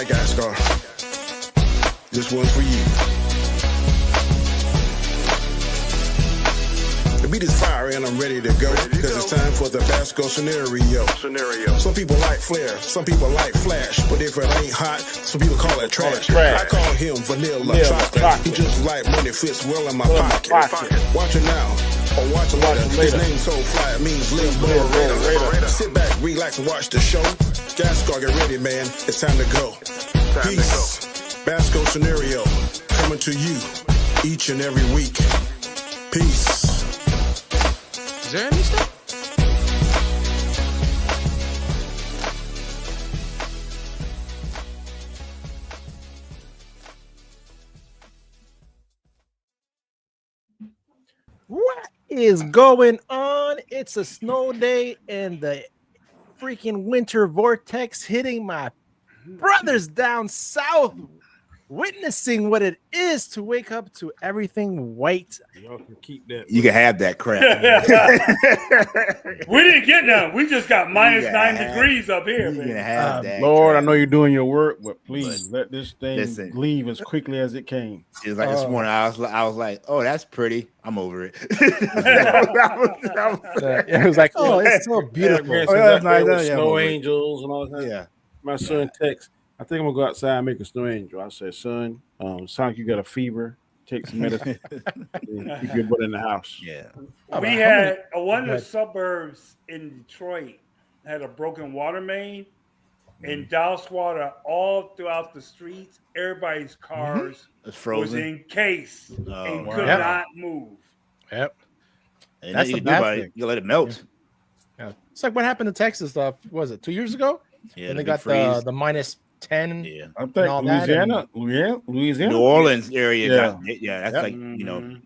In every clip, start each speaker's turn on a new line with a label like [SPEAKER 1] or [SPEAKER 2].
[SPEAKER 1] right, Gascar. This one's for you. The beat is fire and I'm ready to go. Because it's time for the Basco scenario. Some people like flair, some people like flash. But if it ain't hot, some people call it trash. I call him vanilla chocolate. He just like money fits well in my pocket. Watch it now. Or watch it later. His name so fly, it means live radar. Sit back, relax, and watch the show. Gascar, get ready, man. It's time to go. Peace. Basco scenario coming to you each and every week. Peace.
[SPEAKER 2] Is there any stuff? What is going on? It's a snow day and the freaking winter vortex hitting my brothers down south, witnessing what it is to wake up to everything white.
[SPEAKER 3] Y'all can keep that.
[SPEAKER 4] You can have that crap.
[SPEAKER 5] We didn't get none. We just got minus 9 degrees up here.
[SPEAKER 4] You can
[SPEAKER 5] Man.
[SPEAKER 4] have that.
[SPEAKER 3] Lord,
[SPEAKER 4] crap.
[SPEAKER 3] I know you're doing your work, but please let this thing leave as quickly as it came.
[SPEAKER 4] It was like this morning. I was like, oh, that's pretty. I'm over it.
[SPEAKER 2] It was like, oh, it's so beautiful.
[SPEAKER 3] That's nice.
[SPEAKER 4] Yeah,
[SPEAKER 3] Snow
[SPEAKER 4] yeah,
[SPEAKER 3] angels and all that.
[SPEAKER 4] Yeah.
[SPEAKER 3] My son texts, I think I'm gonna go outside and make a snow angel. I said, son, sounds like you got a fever. Take some medicine. Keep your butt in the house.
[SPEAKER 4] Yeah.
[SPEAKER 5] We had one of the suburbs in Detroit had a broken water main and doused water all throughout the streets. Everybody's cars
[SPEAKER 4] It's
[SPEAKER 5] was
[SPEAKER 4] frozen.
[SPEAKER 5] encased and could
[SPEAKER 2] wow.
[SPEAKER 5] not move.
[SPEAKER 2] Yep.
[SPEAKER 4] And
[SPEAKER 2] That's
[SPEAKER 4] you
[SPEAKER 2] the
[SPEAKER 4] do
[SPEAKER 2] bad
[SPEAKER 4] about
[SPEAKER 2] thing.
[SPEAKER 4] it. You let it melt.
[SPEAKER 2] Yeah. It's like what happened to Texas stuff. Was it 2 years ago?
[SPEAKER 4] Yeah.
[SPEAKER 2] And they
[SPEAKER 4] big
[SPEAKER 2] got
[SPEAKER 4] freeze.
[SPEAKER 2] the minus 10.
[SPEAKER 4] Yeah.
[SPEAKER 3] I think
[SPEAKER 2] all that
[SPEAKER 3] Louisiana.
[SPEAKER 4] New Orleans area.
[SPEAKER 3] Yeah.
[SPEAKER 4] That's
[SPEAKER 2] Yep.
[SPEAKER 4] like, you know,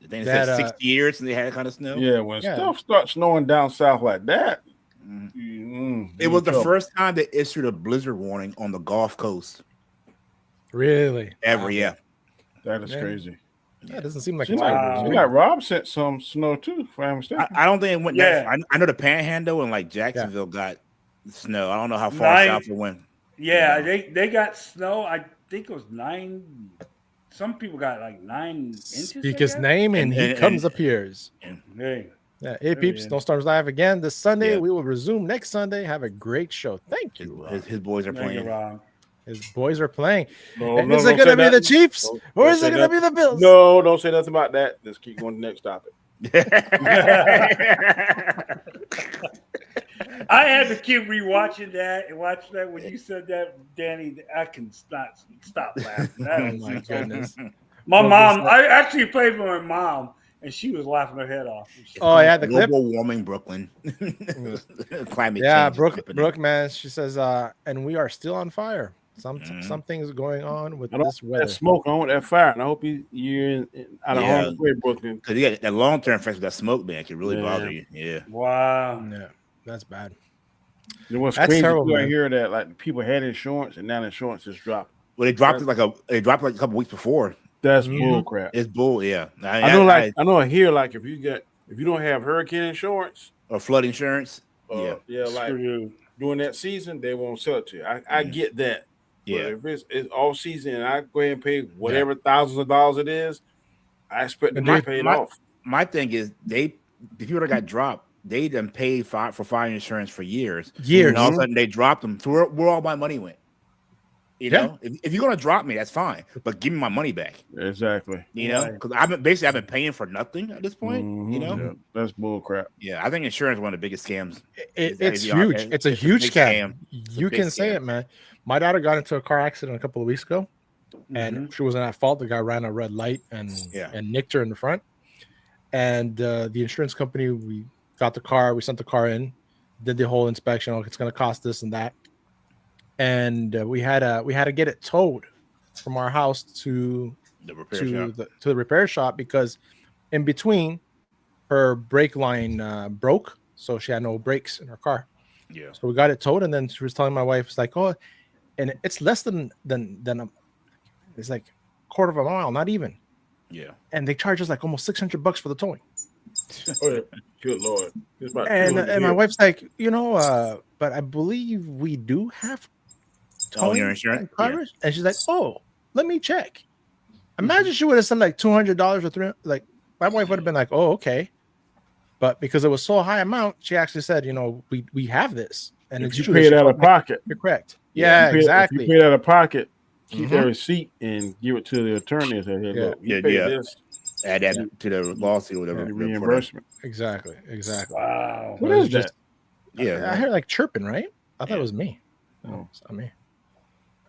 [SPEAKER 4] I think
[SPEAKER 2] That,
[SPEAKER 4] it's 60 years since they had that kind of snow.
[SPEAKER 3] Yeah, when stuff starts snowing down south like that,
[SPEAKER 4] It was the first time they issued a blizzard warning on the Gulf Coast
[SPEAKER 2] Really?
[SPEAKER 4] ever. Yeah.
[SPEAKER 3] That is
[SPEAKER 2] Yeah.
[SPEAKER 3] crazy.
[SPEAKER 2] Yeah, it doesn't seem like
[SPEAKER 3] She
[SPEAKER 2] it's
[SPEAKER 3] like Rob sent some snow too, if I'm mistaken.
[SPEAKER 4] I don't think it went
[SPEAKER 5] Yeah.
[SPEAKER 4] that. I know the Panhandle and like Jacksonville got snow. I don't know how far
[SPEAKER 5] 9
[SPEAKER 4] south it went.
[SPEAKER 5] Yeah, they got snow. I think it was 9. Some people got like 9 inches.
[SPEAKER 2] Speak his name and he appears.
[SPEAKER 5] Hey.
[SPEAKER 2] Yeah, hey peeps, Don't Stars Live again this Sunday.
[SPEAKER 4] Yeah.
[SPEAKER 2] We will resume next Sunday. Have a great show. Thank you.
[SPEAKER 4] His boys are
[SPEAKER 5] Thank you,
[SPEAKER 4] playing.
[SPEAKER 5] Rob.
[SPEAKER 2] His boys are playing.
[SPEAKER 3] No,
[SPEAKER 2] And
[SPEAKER 3] no,
[SPEAKER 2] is it
[SPEAKER 3] don't
[SPEAKER 2] going to
[SPEAKER 3] say
[SPEAKER 2] be the
[SPEAKER 3] that.
[SPEAKER 2] Chiefs or
[SPEAKER 3] Don't
[SPEAKER 2] is
[SPEAKER 3] say
[SPEAKER 2] it going to
[SPEAKER 3] that.
[SPEAKER 2] be the Bills?
[SPEAKER 3] No, don't say nothing about that. Let's keep going to the next topic.
[SPEAKER 5] I had to keep rewatching that and watching that when you said that, Danny. I can stop laughing. That
[SPEAKER 2] Oh
[SPEAKER 5] was
[SPEAKER 2] my goodness.
[SPEAKER 5] my mom. I actually played for my mom, and she was laughing her head off.
[SPEAKER 2] Oh, yeah, the clip.
[SPEAKER 4] Global warming, Brooklyn. Climate
[SPEAKER 2] Yeah,
[SPEAKER 4] change.
[SPEAKER 2] Brooke, man. She says, and we are still on fire. Something's going on with
[SPEAKER 3] I don't
[SPEAKER 2] this
[SPEAKER 3] want
[SPEAKER 2] weather.
[SPEAKER 3] that smoke. I don't want that fire. And I hope you're out of harm's way, Brooklyn.
[SPEAKER 4] Because you got that long term effects of that smoke, man, can really bother you. Yeah.
[SPEAKER 5] Wow.
[SPEAKER 2] Yeah, that's bad.
[SPEAKER 3] You know what's
[SPEAKER 2] That's
[SPEAKER 3] crazy?
[SPEAKER 2] terrible,
[SPEAKER 3] I
[SPEAKER 2] man.
[SPEAKER 3] hear that like people had insurance and now insurance is dropping.
[SPEAKER 4] Well, they dropped it like a couple weeks before.
[SPEAKER 3] That's bull crap.
[SPEAKER 4] It's bull, yeah.
[SPEAKER 3] I know here, like if you don't have hurricane insurance
[SPEAKER 4] or flood insurance,
[SPEAKER 3] like
[SPEAKER 5] Screw
[SPEAKER 3] during that season, they won't sell it to you. I get that.
[SPEAKER 4] Yeah.
[SPEAKER 3] But if it's all season and I go ahead and pay whatever thousands of dollars it is, I expect to be paid off.
[SPEAKER 4] My thing is the people that got dropped, they done paid for fire insurance for years. And all of a sudden they dropped them. So where all my money went. You know, if you're gonna drop me, that's fine, but give me my money back.
[SPEAKER 3] Exactly.
[SPEAKER 4] You know, because I've been paying for nothing at this point. You know,
[SPEAKER 3] Yeah, that's bull crap.
[SPEAKER 4] yeah, I think insurance is one of the biggest scams.
[SPEAKER 2] It's huge. It's a huge
[SPEAKER 4] big
[SPEAKER 2] scam. You
[SPEAKER 4] big
[SPEAKER 2] can say
[SPEAKER 4] scam.
[SPEAKER 2] it, man. My daughter got into a car accident a couple of weeks ago, and she wasn't at fault. The guy ran a red light and nicked her in the front. And the insurance company, we got the car, we sent the car in, did the whole inspection. It's going to cost this and that. And we had to get it towed from our house to the repair shop because in between her brake line broke, so she had no brakes in her car.
[SPEAKER 4] Yeah.
[SPEAKER 2] So we got it towed, and then she was telling my wife, it's like, oh, and it's less than it's like a quarter of a mile, not even.
[SPEAKER 4] Yeah.
[SPEAKER 2] And they charge us like almost $600 for the towing.
[SPEAKER 3] Good Lord.
[SPEAKER 2] And my wife's like, but I believe we do have towing
[SPEAKER 4] your insurance
[SPEAKER 2] coverage, and she's like, "Oh, let me check." Imagine she would have said like $200 or $300. Like my wife would have been like, "Oh, okay," but because it was so high amount, she actually said, we have this, and
[SPEAKER 3] if
[SPEAKER 2] it's
[SPEAKER 3] you
[SPEAKER 2] true.
[SPEAKER 3] pay it out of pocket,
[SPEAKER 2] you're correct. Yeah, exactly.
[SPEAKER 3] If you pay it out of pocket, keep that receipt and give it to the attorney and say, "Hey, look, you paid this."
[SPEAKER 4] Add that to the lawsuit or whatever.
[SPEAKER 3] The reimbursement.
[SPEAKER 2] Exactly.
[SPEAKER 5] Wow.
[SPEAKER 3] What is that?
[SPEAKER 2] I heard like chirping, right? I thought it was me. No, it's not me.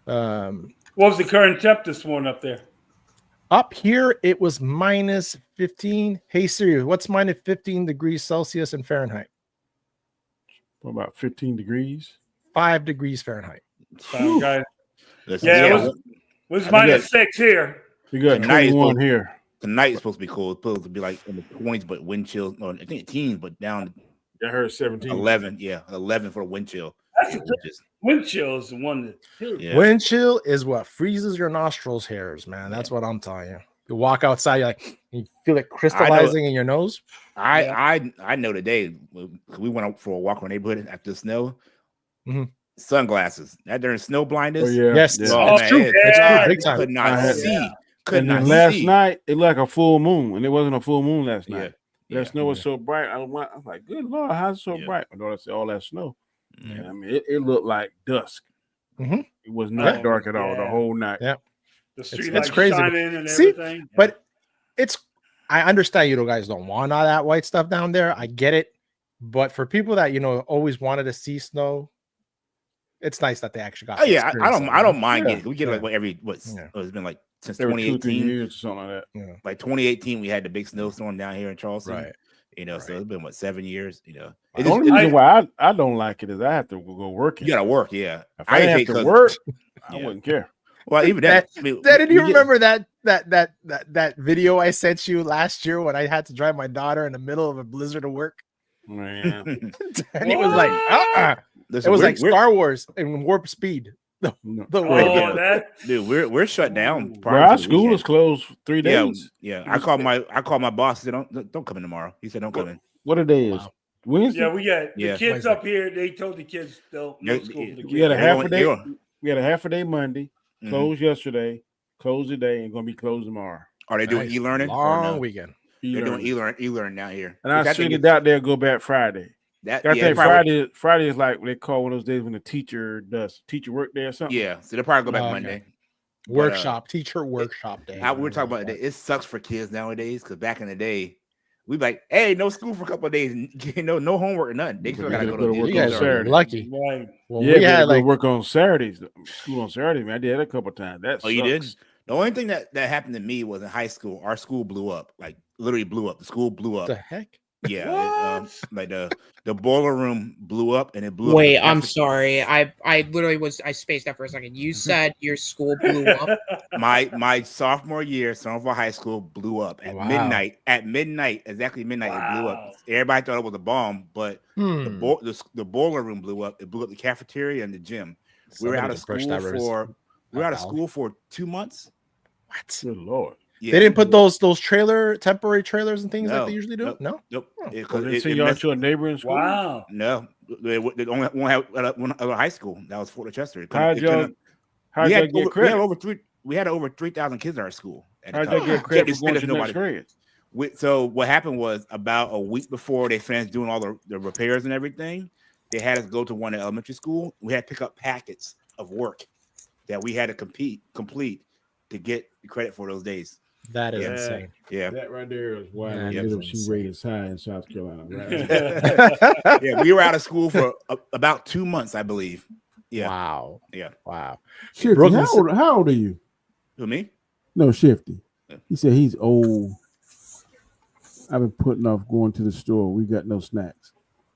[SPEAKER 5] What was the current temp this morning up there?
[SPEAKER 2] Up here, it was minus 15. Hey Siri, what's minus 15 degrees Celsius in Fahrenheit?
[SPEAKER 3] About 15 degrees.
[SPEAKER 2] 5 degrees Fahrenheit.
[SPEAKER 5] Okay. Yeah, it was minus 6 here.
[SPEAKER 3] We got 21 here.
[SPEAKER 4] Tonight is supposed to be cold. It's supposed to be like in the 20s, but wind chill. No, I think teens, but down.
[SPEAKER 3] I heard 17.
[SPEAKER 4] 11, 11 for the wind chill.
[SPEAKER 5] Wind chill is the one that.
[SPEAKER 2] Wind chill is what freezes your nostrils hairs, man. That's what I'm telling you. You walk outside, you feel it crystallizing in your nose.
[SPEAKER 4] I know today we went out for a walk in the neighborhood after the snow. Sunglasses. That during snow blindness.
[SPEAKER 3] Oh, yeah.
[SPEAKER 2] Yes,
[SPEAKER 4] Oh,
[SPEAKER 2] it's true. It's true. Big time.
[SPEAKER 4] Could not see.
[SPEAKER 3] Last night it like a full moon, and it wasn't a full moon last night. That snow was so bright. I was like, "Good Lord, how's it so bright?" My daughter said, "All that snow." Yeah, I mean, it looked like dusk. It was not dark at all the whole night.
[SPEAKER 2] Yeah,
[SPEAKER 5] the street lights
[SPEAKER 2] crazy.
[SPEAKER 5] Shining and everything.
[SPEAKER 2] But I understand you guys don't want all that white stuff down there. I get it, but for people that always wanted to see snow, it's nice that they actually got.
[SPEAKER 4] Oh yeah, I don't mind getting. We get it like it's been like since 2018
[SPEAKER 3] years or something like that.
[SPEAKER 4] Like 2018, we had the big snowstorm down here in Charleston.
[SPEAKER 2] Right.
[SPEAKER 4] So it's been 7 years.
[SPEAKER 3] The only reason why I don't like it is I have to go working.
[SPEAKER 4] You gotta work, yeah.
[SPEAKER 3] If I have to work, I wouldn't care.
[SPEAKER 4] Well, even that.
[SPEAKER 2] Did you remember that video I sent you last year when I had to drive my daughter in the middle of a blizzard to work?
[SPEAKER 3] Man.
[SPEAKER 2] And he was like, It was like Star Wars in warp speed.
[SPEAKER 4] Dude, we're shut down.
[SPEAKER 3] Our school is closed 3 days.
[SPEAKER 4] Yeah. I called my boss. He said, don't come in tomorrow. He said, don't come in.
[SPEAKER 3] What a day is? Wednesday?
[SPEAKER 5] Yeah, we got the kids up here. They told the kids don't no school.
[SPEAKER 3] We had a half a day. We had a half a day Monday. Closed yesterday. Closed today, and going to be closed tomorrow.
[SPEAKER 4] Are they doing e-learning?
[SPEAKER 2] Long weekend.
[SPEAKER 4] They're doing e-learning down here.
[SPEAKER 3] And I seen it out there go back Friday. I think Friday is like they call one of those days when the teacher does teacher work day or something.
[SPEAKER 4] Yeah, so they'll probably go back Monday.
[SPEAKER 2] Workshop, teacher workshop day.
[SPEAKER 4] We're talking about it sucks for kids nowadays because back in the day, we'd be like, hey, no school for a couple of days, no homework or nothing. They still gotta go to work
[SPEAKER 2] on Saturday. Lucky.
[SPEAKER 5] Right.
[SPEAKER 3] Well, we had to work on Saturdays. School on Saturday, man. I did that a couple of times. That
[SPEAKER 4] you did? The only thing that happened to me was in high school. Our school blew up, like literally blew up. The school blew up.
[SPEAKER 2] What the heck?
[SPEAKER 4] Yeah, like the boiler room blew up and it blew up.
[SPEAKER 6] Wait, I'm sorry. I literally I spaced out for a second. You said your school blew up.
[SPEAKER 4] My sophomore year, Somerville High School blew up at midnight. At midnight, exactly midnight, it blew up. Everybody thought it was a bomb, but the boiler room blew up. It blew up the cafeteria and the gym. We were out of school for 2 months.
[SPEAKER 2] What?
[SPEAKER 3] Good Lord.
[SPEAKER 2] Yeah. They didn't put those temporary trailers and things like they usually do.
[SPEAKER 4] Nope.
[SPEAKER 3] They send y'all to a neighboring school.
[SPEAKER 5] Wow.
[SPEAKER 4] No, they only one other high school. That was Fort Chester.
[SPEAKER 3] How'd y'all get credit?
[SPEAKER 4] We had over 3,000 kids in our school.
[SPEAKER 3] How'd y'all get credit for going to next grade?
[SPEAKER 4] So what happened was about a week before they finished doing all the repairs and everything, they had us go to one elementary school. We had to pick up packets of work that we had to complete to get credit for those days.
[SPEAKER 2] That is insane.
[SPEAKER 4] Yeah,
[SPEAKER 3] that right there is why she rated high in South Carolina.
[SPEAKER 4] Right? Yeah, we were out of school for about 2 months, I believe. Yeah.
[SPEAKER 2] Wow.
[SPEAKER 4] Yeah.
[SPEAKER 2] Wow.
[SPEAKER 7] Shifty, how old are you?
[SPEAKER 4] Who, me?
[SPEAKER 7] No, Shifty. He said he's old. I've been putting off going to the store. We got no snacks.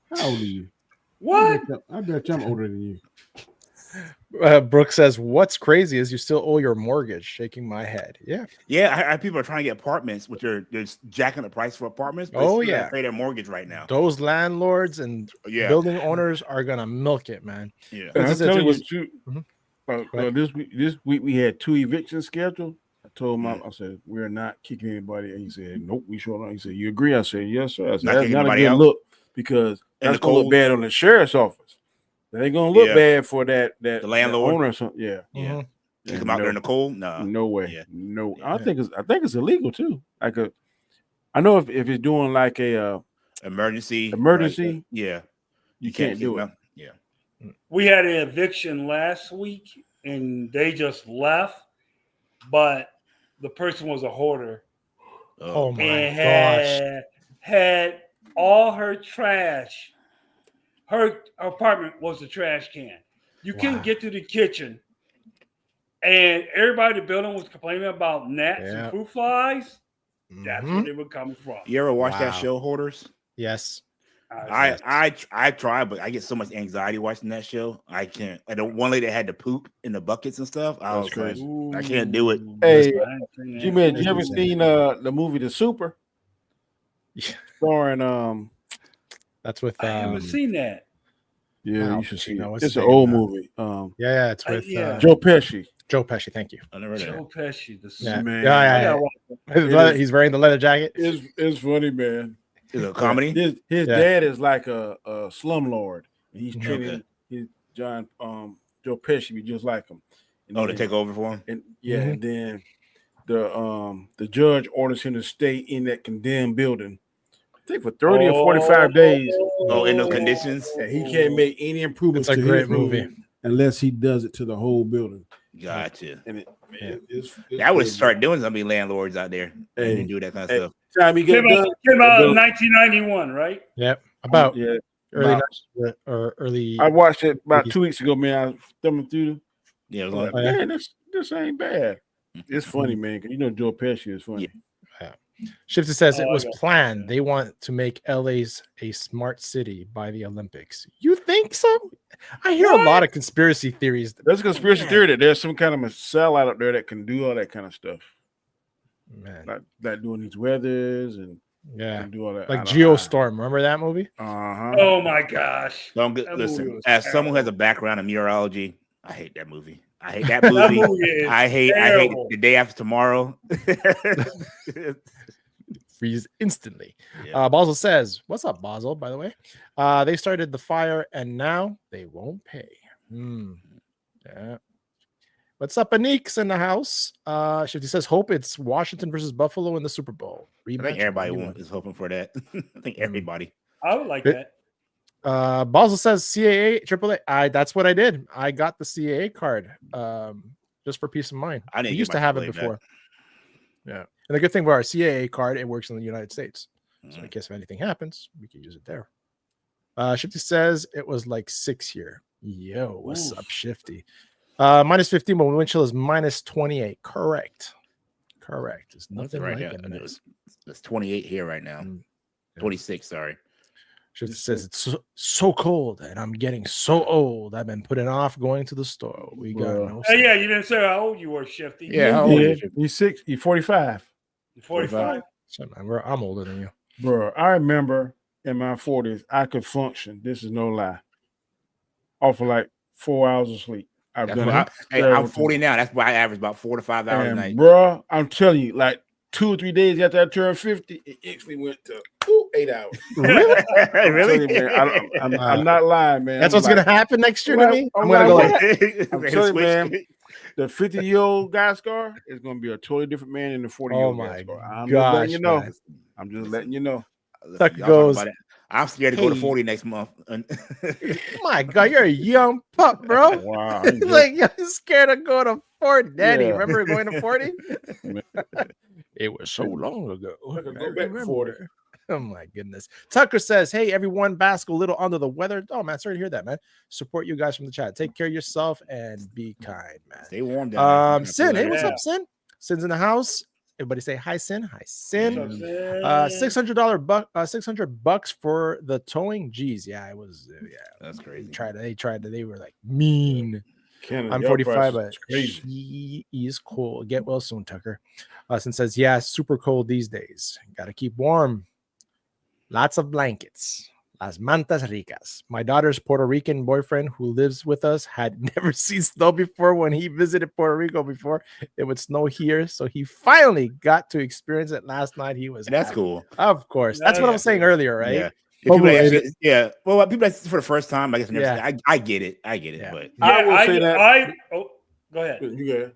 [SPEAKER 7] How old are you?
[SPEAKER 5] What?
[SPEAKER 7] I bet you I'm older than you.
[SPEAKER 2] Brooke says, "What's crazy is you still owe your mortgage." Shaking my head.
[SPEAKER 4] Yeah. People are trying to get apartments, which they're jacking the price for apartments. But pay their mortgage right now.
[SPEAKER 2] Those landlords and building owners are gonna milk it, man.
[SPEAKER 3] Yeah, I'm telling you, this week we had 2 evictions scheduled. I told him, I said, we're not kicking anybody. And he said, nope, we sure not. He said, you agree? I said, yes, sir. I said, that's not a good look because that's going to look bad on the sheriff's office. They ain't gonna look bad for that
[SPEAKER 4] the landlord
[SPEAKER 3] owner or something. Yeah.
[SPEAKER 4] Yeah. You come out there in the cold?
[SPEAKER 3] No way. Yeah. No. I think it's illegal too. I know if it's doing like a
[SPEAKER 4] emergency.
[SPEAKER 3] Right?
[SPEAKER 4] Yeah.
[SPEAKER 3] You can't do it.
[SPEAKER 4] Yeah.
[SPEAKER 5] We had an eviction last week and they just left, but the person was a hoarder.
[SPEAKER 2] Oh my
[SPEAKER 5] and had all her trash. Her apartment was a trash can. You couldn't get to the kitchen. And everybody in the building was complaining about gnats and fruit flies. That's where they were coming from.
[SPEAKER 4] You ever watch that show, Hoarders?
[SPEAKER 2] Yes.
[SPEAKER 4] I try, but I get so much anxiety watching that show. I can't. I don't. One lady that had to poop in the buckets and stuff. I was crazy. I can't do it.
[SPEAKER 3] Hey, G-Man, you ever seen the movie The Super? Starring
[SPEAKER 2] that's with
[SPEAKER 5] I haven't seen that.
[SPEAKER 3] Yeah, you should see it. It's an old movie.
[SPEAKER 2] Yeah, it's with
[SPEAKER 3] Joe Pesci.
[SPEAKER 2] Joe Pesci, thank you.
[SPEAKER 4] I never heard
[SPEAKER 5] Joe Pesci,
[SPEAKER 2] the
[SPEAKER 3] man.
[SPEAKER 2] Yeah. He's wearing the leather jacket.
[SPEAKER 3] It's funny, man.
[SPEAKER 4] Is it a comedy?
[SPEAKER 3] His dad is like a slumlord. And he's treating Joe Pesci be just like him.
[SPEAKER 4] And to take over for him?
[SPEAKER 3] And and then the judge orders him to stay in that condemned building. I think for 30 or 45 days.
[SPEAKER 4] In those conditions?
[SPEAKER 3] And he can't make any improvements.
[SPEAKER 2] It's a great movie.
[SPEAKER 7] Unless he does it to the whole building.
[SPEAKER 4] Gotcha.
[SPEAKER 3] And
[SPEAKER 4] I would start doing something landlords out there and do that kind of stuff.
[SPEAKER 3] Time he
[SPEAKER 5] came out in 1991, right?
[SPEAKER 2] Yep. About
[SPEAKER 3] early. I watched it about 2 weeks ago, man. I was thumbing through.
[SPEAKER 4] Yeah,
[SPEAKER 3] man, this ain't bad. It's funny, man. Cause you know Joe Pesci is funny.
[SPEAKER 2] Yeah. Shifty says it was planned. They want to make LA's a smart city by the Olympics. You think so? I hear a lot of conspiracy theories.
[SPEAKER 3] There's a conspiracy theory that there's some kind of a sellout up there that can do all that kind of stuff.
[SPEAKER 2] Man,
[SPEAKER 3] like doing these weathers and do all that.
[SPEAKER 2] Like Geostorm. Remember that movie?
[SPEAKER 5] Oh my gosh!
[SPEAKER 4] Listen, as someone who has a background in meteorology, I hate that movie. I hate that movie. I hate The Day After Tomorrow.
[SPEAKER 2] Freeze instantly. Basel says, "What's up, Basel? By the way, they started the fire and now they won't pay." Yeah. What's up, Anik's in the house? Shifty says, "Hope it's Washington versus Buffalo in the Super Bowl."
[SPEAKER 4] I think everybody is hoping for that. I think everybody.
[SPEAKER 5] I would like that.
[SPEAKER 2] Basel says CAA, AAA. That's what I did. I got the CAA card just for peace of mind. I used to have it before. Yeah. And the good thing about our CAA card, it works in the United States. So in case if anything happens, we can use it there. Shifty says it was like 6 here. Yo, what's up, Shifty? Minus 15, but wind chill is minus 28. Correct. There's nothing right now.
[SPEAKER 4] It's 28 here right now. 26, sorry.
[SPEAKER 2] Shifty says it's so cold and I'm getting so old. I've been putting off going to the store. We got no.
[SPEAKER 5] Yeah, you didn't say how old you were, Shifty.
[SPEAKER 3] Yeah, how old are you? He's 6. You're 45.
[SPEAKER 5] You're 45.
[SPEAKER 2] I'm older than you,
[SPEAKER 3] bro. I remember in my 40s, I could function. This is no lie. Off of like 4 hours of sleep.
[SPEAKER 4] I'm 40 now. That's why I average about 4 to 5 hours a night.
[SPEAKER 3] Bro, I'm telling you, like 2 or 3 days after I turned 50, it instantly went to 8 hours.
[SPEAKER 2] Really?
[SPEAKER 3] You, man, I'm not lying, man.
[SPEAKER 2] That's what's going to happen next year to me?
[SPEAKER 3] I'm going to go like, I'm telling you, man, the 50-year-old guy scar is going to be a totally different man than the 40-year-old guy scar. I'm just letting you know. I'm just letting you know.
[SPEAKER 2] Tucker goes,
[SPEAKER 4] I'm scared to go to 40 next month.
[SPEAKER 2] My God, you're a young pup, bro.
[SPEAKER 3] Wow.
[SPEAKER 2] He's like, you're scared of going to 40. Daddy, remember going to 40? It was so long ago.
[SPEAKER 3] Go back to 40.
[SPEAKER 2] Oh my goodness. Tucker says, "Hey everyone, Basco, a little under the weather." Oh man, sorry to hear that, man. Support you guys from the chat. Take care of yourself and be kind, man.
[SPEAKER 4] Stay warm down there.
[SPEAKER 2] Sin, hey, what's up, Sin? Sin's in the house. Everybody say hi, Sin. Hi, Sin. $600 for the towing. Jeez, yeah, it was.
[SPEAKER 4] That's crazy.
[SPEAKER 2] They were like mean.
[SPEAKER 3] Canada,
[SPEAKER 2] I'm 45, but he is cool. Get well soon, Tucker. Sin says, "Yeah, super cold these days. Got to keep warm. Lots of blankets. Las mantas ricas." My daughter's Puerto Rican boyfriend who lives with us had never seen snow before. When he visited Puerto Rico before, it would snow here. So he finally got to experience it last night. He was
[SPEAKER 4] That's cool.
[SPEAKER 2] Of course. That's what I was saying earlier, right?
[SPEAKER 4] Yeah. People actually, well, people that's for the first time, I guess. I get it.
[SPEAKER 5] Yeah.
[SPEAKER 4] But
[SPEAKER 5] I will say that. Go ahead.
[SPEAKER 3] You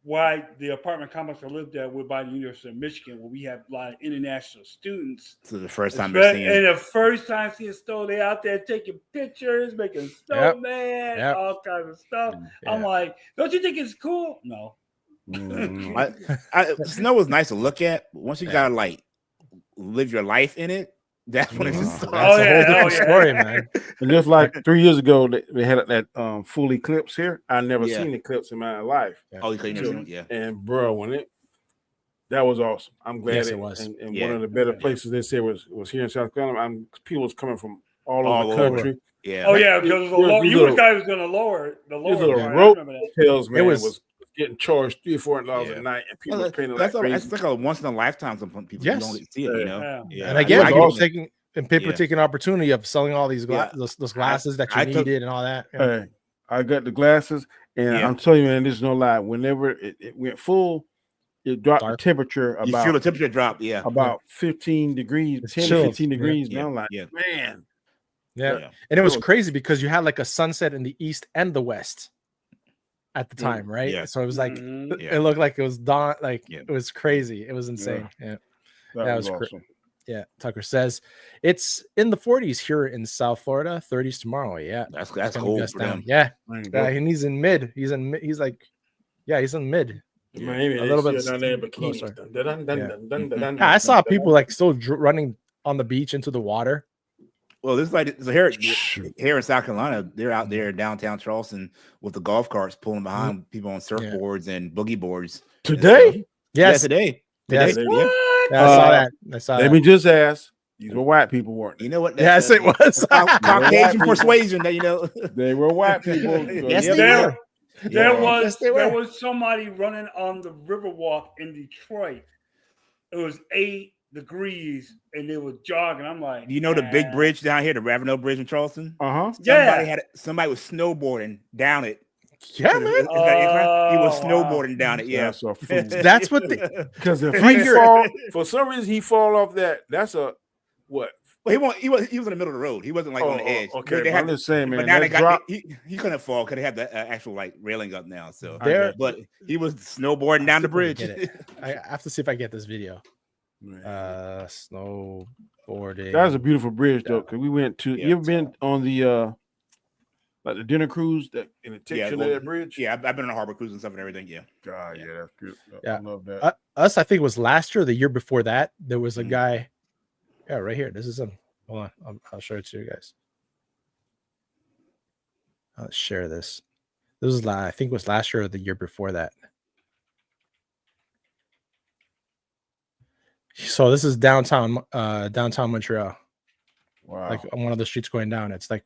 [SPEAKER 5] Why the apartment complex I lived at, we're by the University of Michigan, where we have a lot of international students.
[SPEAKER 4] So the first time they're seeing,
[SPEAKER 5] and the first time seeing snow, they out there taking pictures, making snowman, all kinds of stuff. Yeah. I'm like, don't you think it's cool? No.
[SPEAKER 4] Snow was nice to look at, but once you gotta like live your life in it, that's when it's just
[SPEAKER 2] that's a whole different story, man.
[SPEAKER 3] And just like 3 years ago, they had that full eclipse here. I never seen eclipse in my life.
[SPEAKER 4] Oh, you couldn't? Yeah.
[SPEAKER 3] And bro, that was awesome. I'm glad
[SPEAKER 2] it was.
[SPEAKER 3] And one of the better places they said was here in South Carolina. People was coming from all over the country.
[SPEAKER 5] Yeah. Oh yeah, because you were the guy who was going to lower the lower.
[SPEAKER 3] These little rope tails, man. It was getting charged $300-$400 a night, and people were paying
[SPEAKER 4] that's like a once in a lifetime. Some people you don't see it, you know.
[SPEAKER 2] Yeah. And again, people taking opportunity of selling all these those glasses that you needed and all that.
[SPEAKER 3] Hey, I got the glasses, and I'm telling you, man, this is no lie. Whenever it went full, it dropped the temperature about.
[SPEAKER 4] You feel the temperature drop,
[SPEAKER 3] about 15 degrees, 10 to 15 degrees. Man, I'm like, man.
[SPEAKER 2] Yeah. And it was crazy because you had like a sunset in the east and the west at the time, right? Yeah. So it was like it looked like it was dawn, like it was crazy. It was insane. Yeah. That was awesome. Yeah. Tucker says it's in the 40s here in South Florida, 30s tomorrow. Yeah.
[SPEAKER 4] That's cold for them.
[SPEAKER 2] Yeah. And he's in mid. He's in mid. He's in mid.
[SPEAKER 3] Miami,
[SPEAKER 2] a little bit closer. I saw people like still running on the beach into the water.
[SPEAKER 4] Well, this is like so here in South Carolina, they're out there downtown Charleston with the golf carts pulling behind people on surfboards and boogie boards.
[SPEAKER 3] Today?
[SPEAKER 2] Yes.
[SPEAKER 4] Today.
[SPEAKER 2] Yes. Yeah, I saw that.
[SPEAKER 3] Let me just ask. These were white people, weren't they?
[SPEAKER 4] You know what?
[SPEAKER 2] Yes, it was.
[SPEAKER 4] Caucasian persuasion that, you know.
[SPEAKER 3] They were white people.
[SPEAKER 2] Yes, they were.
[SPEAKER 5] There was somebody running on the Riverwalk in Detroit. It was 8 degrees and they were jogging. I'm like,
[SPEAKER 4] you know the big bridge down here, the Ravenel Bridge in Charleston? Somebody was snowboarding down it.
[SPEAKER 2] Yeah, man.
[SPEAKER 4] He was snowboarding down it. Yeah,
[SPEAKER 2] that's what
[SPEAKER 3] because if he fall for some reason he fall off that. That's a what?
[SPEAKER 4] Well, he was in the middle of the road. He wasn't like on the edge.
[SPEAKER 3] Okay, I'm just saying, man.
[SPEAKER 4] But now he couldn't fall because they have the actual like railing up now. So but he was snowboarding down the bridge.
[SPEAKER 2] I have to see if I get this video. Snowboarding.
[SPEAKER 3] That was a beautiful bridge though, because we went to. You ever been on the like the dinner cruise that in the section of that bridge?
[SPEAKER 4] Yeah, I've been on a harbor cruise and stuff and everything. Yeah.
[SPEAKER 3] God, yeah, that's good.
[SPEAKER 2] I
[SPEAKER 3] love that.
[SPEAKER 2] I think it was last year, or the year before that. There was a guy. Yeah, right here. This is him. Hold on, I'll show it to you guys. I'll share this. This is I think it was last year or the year before that. So this is downtown Montreal.
[SPEAKER 3] Wow.
[SPEAKER 2] Like on one of the streets going down. It's like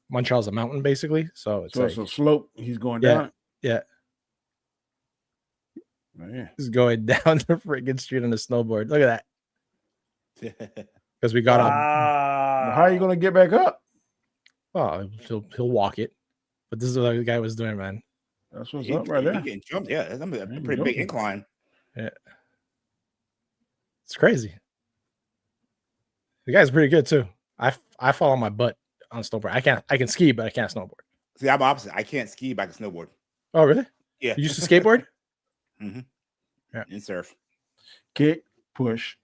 [SPEAKER 2] Montreal's a mountain basically. So it's
[SPEAKER 3] a slope. He's going down.
[SPEAKER 2] Yeah.
[SPEAKER 3] Man.
[SPEAKER 2] He's going down the freaking street on a snowboard. Look at that. Because we got on.
[SPEAKER 3] How are you gonna get back up?
[SPEAKER 2] Well, he'll walk it. But this is what the guy was doing, man.
[SPEAKER 3] That's what's up right there.
[SPEAKER 4] Getting jumped. Yeah, that's a pretty big incline.
[SPEAKER 2] Yeah. It's crazy. The guy's pretty good too. I fall on my butt on snowboard. I can ski, but I can't snowboard.
[SPEAKER 4] See, I'm opposite. I can't ski, but I can snowboard.
[SPEAKER 2] Oh, really?
[SPEAKER 4] Yeah.
[SPEAKER 2] You used to skateboard?
[SPEAKER 4] Mm-hmm. Yeah. And surf.
[SPEAKER 3] Kick, push,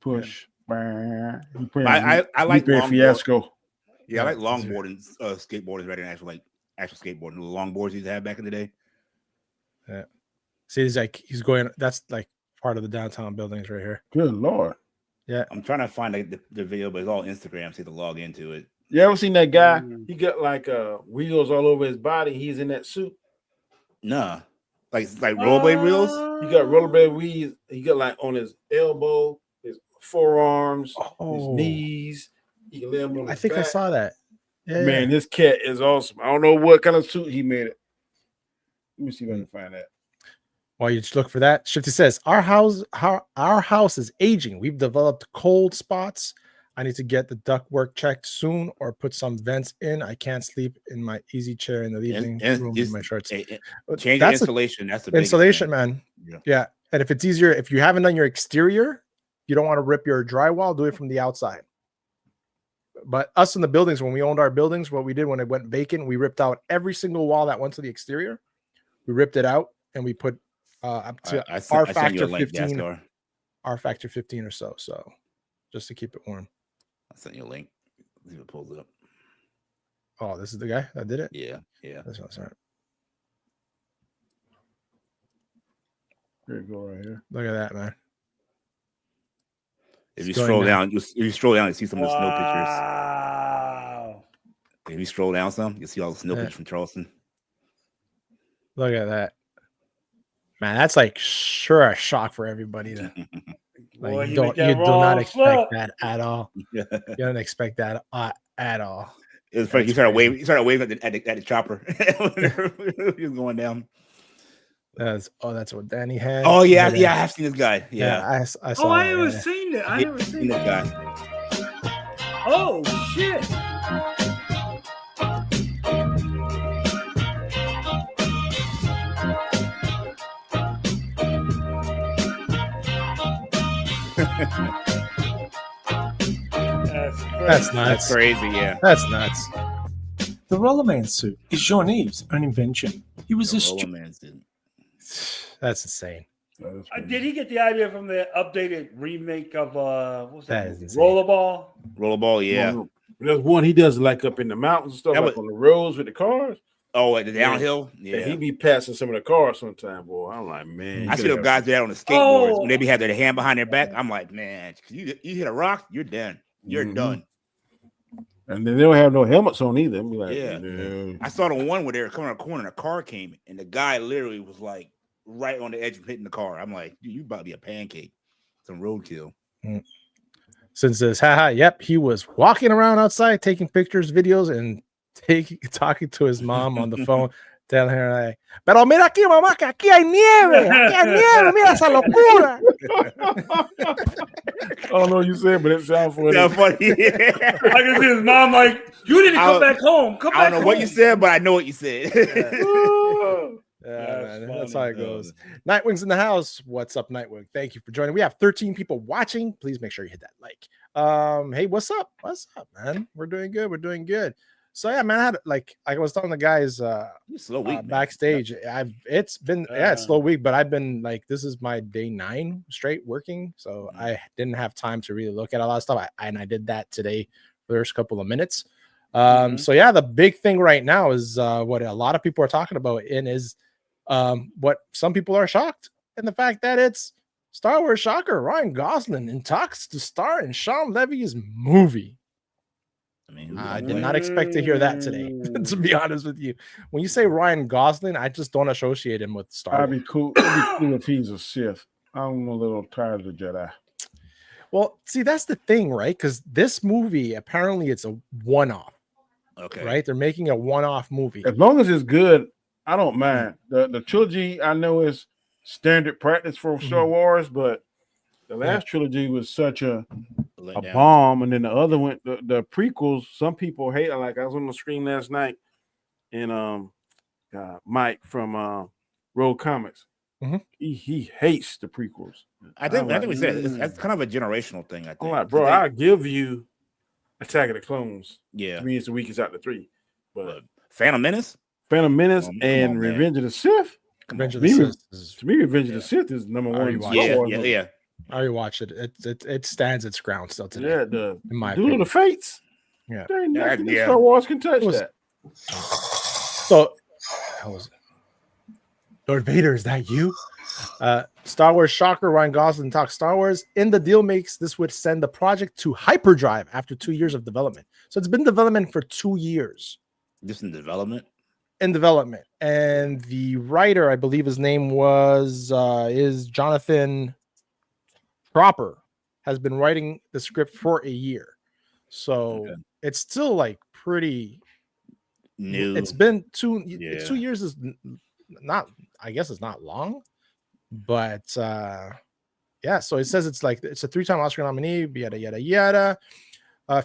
[SPEAKER 3] push. I
[SPEAKER 4] like
[SPEAKER 3] fiasco.
[SPEAKER 4] Yeah, I like longboarding, skateboarding rather than actual skateboarding. The longboards he used to have back in the day.
[SPEAKER 2] Yeah. See, he's going. That's like part of the downtown buildings right here.
[SPEAKER 3] Good Lord.
[SPEAKER 2] Yeah,
[SPEAKER 4] I'm trying to find the video, but it's all Instagram. So you have to log into it.
[SPEAKER 3] You ever seen that guy? He got like wheels all over his body. He's in that suit.
[SPEAKER 4] Nah, like rollerblade wheels.
[SPEAKER 3] He got rollerblade wheels. He got like on his elbow, his forearms, his knees. He can lay him on his back.
[SPEAKER 2] I saw that.
[SPEAKER 3] Yeah, man, this cat is awesome. I don't know what kind of suit he made it. Let me see if I can find that.
[SPEAKER 2] While you just look for that, Shifty says, our house is aging. We've developed cold spots. I need to get the ductwork checked soon or put some vents in. I can't sleep in my easy chair in the living room in my shorts.
[SPEAKER 4] Change the insulation. That's the
[SPEAKER 2] insulation, man. Yeah. And if it's easier, if you haven't done your exterior, you don't want to rip your drywall, do it from the outside. But us in the buildings, when we owned our buildings, what we did when it went vacant, we ripped out every single wall that went to the exterior. We ripped it out and we put up to R factor 15, R factor 15 or so. So just to keep it warm.
[SPEAKER 4] I sent you a link. See if it pulls it up.
[SPEAKER 2] Oh, this is the guy that did it?
[SPEAKER 4] Yeah.
[SPEAKER 2] This one's right.
[SPEAKER 3] Here you go, right here.
[SPEAKER 2] Look at that, man.
[SPEAKER 4] If you scroll down, you see some of the snow pictures.
[SPEAKER 5] Wow.
[SPEAKER 4] If you scroll down some, you see all the snow pictures from Charleston.
[SPEAKER 2] Look at that. Man, that's like sure a shock for everybody. That, like,
[SPEAKER 5] Boy,
[SPEAKER 2] you do not expect that at all. You don't expect that at all.
[SPEAKER 4] It was funny. He started waving at the chopper. He was going down.
[SPEAKER 2] That's what Danny had.
[SPEAKER 4] Oh yeah, I have seen this guy. Yeah,
[SPEAKER 2] I saw.
[SPEAKER 5] Oh, I never seen it. I never seen
[SPEAKER 4] this guy.
[SPEAKER 5] Oh shit!
[SPEAKER 2] That's nuts.
[SPEAKER 4] That's crazy. Yeah,
[SPEAKER 2] that's nuts.
[SPEAKER 8] The Rollerman suit is Jean-Yves' own invention. He was a
[SPEAKER 2] That's insane.
[SPEAKER 5] Did he get the idea from the updated remake of what's that?
[SPEAKER 2] Is
[SPEAKER 5] Rollerball?
[SPEAKER 4] Rollerball, yeah.
[SPEAKER 3] There's one he does like up in the mountains and stuff, like on the roads with the cars.
[SPEAKER 4] Oh, at the downhill?
[SPEAKER 3] Yeah. He be passing some of the cars sometime, boy. I'm like, man.
[SPEAKER 4] I see the guys do that on the skateboards when they be have their hand behind their back. I'm like, man, you hit a rock, you're done. You're done.
[SPEAKER 3] And then they don't have no helmets on either. Be like,
[SPEAKER 4] yeah. I saw the one where they were coming around a corner and a car came, and the guy literally was like right on the edge of hitting the car. I'm like, dude, you about to be a pancake. Some roadkill.
[SPEAKER 2] Since this, yep, he was walking around outside taking pictures, videos, and talking to his mom on the phone, telling her like, "Pero mira aquí, mamá, que aquí hay nieve, mira esa locura."
[SPEAKER 3] I don't know what you said, but it sounds funny.
[SPEAKER 4] Yeah, funny. Yeah.
[SPEAKER 5] I can see his mom like, "You need to come back home. Come back home."
[SPEAKER 4] I don't know what you said, but I know what you said.
[SPEAKER 2] That's how it goes. Nightwing's in the house. What's up, Nightwing? Thank you for joining. We have 13 people watching. Please make sure you hit that like. Hey, what's up? What's up, man? We're doing good. We're doing good. So yeah, man, I had I was telling the guys
[SPEAKER 4] slow week,
[SPEAKER 2] backstage. It's been it's slow week, but I've been like, this is my day 9 straight working, so I didn't have time to really look at a lot of stuff. I did that today for the first couple of minutes. So yeah, the big thing right now is what a lot of people are talking about, and is what some people are shocked in the fact that it's Star Wars shocker Ryan Gosling in talks to star in Sean Levy's movie. I did not expect to hear that today, to be honest with you. When you say Ryan Gosling, I just don't associate him with Star Wars.
[SPEAKER 3] It'd be cool if he's a Sith. I'm a little tired of the Jedi.
[SPEAKER 2] Well, see, that's the thing, right? Because this movie, apparently it's a one-off.
[SPEAKER 4] Okay.
[SPEAKER 2] Right? They're making a one-off movie.
[SPEAKER 3] As long as it's good, I don't mind. The trilogy, I know, is standard practice for Star Wars, but the last trilogy was such a bomb, and then the other one, the prequels, some people hate. Like, I was on the screen last night, and Mike from Road Comics, he hates the prequels.
[SPEAKER 4] I think we said that's kind of a generational thing. I think.
[SPEAKER 3] I'm like, bro, I'll give you Attack of the Clones.
[SPEAKER 4] Yeah,
[SPEAKER 3] 3 is the weakest out of the 3, but
[SPEAKER 4] Phantom Menace,
[SPEAKER 3] and Revenge of the Sith.
[SPEAKER 2] Revenge of the Sith.
[SPEAKER 3] To me, Revenge of the Sith is number one.
[SPEAKER 4] Yeah.
[SPEAKER 2] I already watched it. It stands its ground still today.
[SPEAKER 3] Yeah,
[SPEAKER 2] in my
[SPEAKER 3] Duel of the Fates.
[SPEAKER 2] Yeah,
[SPEAKER 3] there ain't nothing Star Wars can touch that.
[SPEAKER 2] So, how was it? Lord Vader, is that you? Star Wars shocker Ryan Gosling talks Star Wars. In the deal makes this would send the project to hyperdrive after 2 years of development. So it's been in development for 2 years.
[SPEAKER 4] Just in development.
[SPEAKER 2] In development, and the writer, I believe his name is Jonathan Proper, has been writing the script for a year, so it's still like pretty new. It's been 2 years is not, I guess it's not long, but yeah. So it says it's a 3-time Oscar nominee, yada yada yada.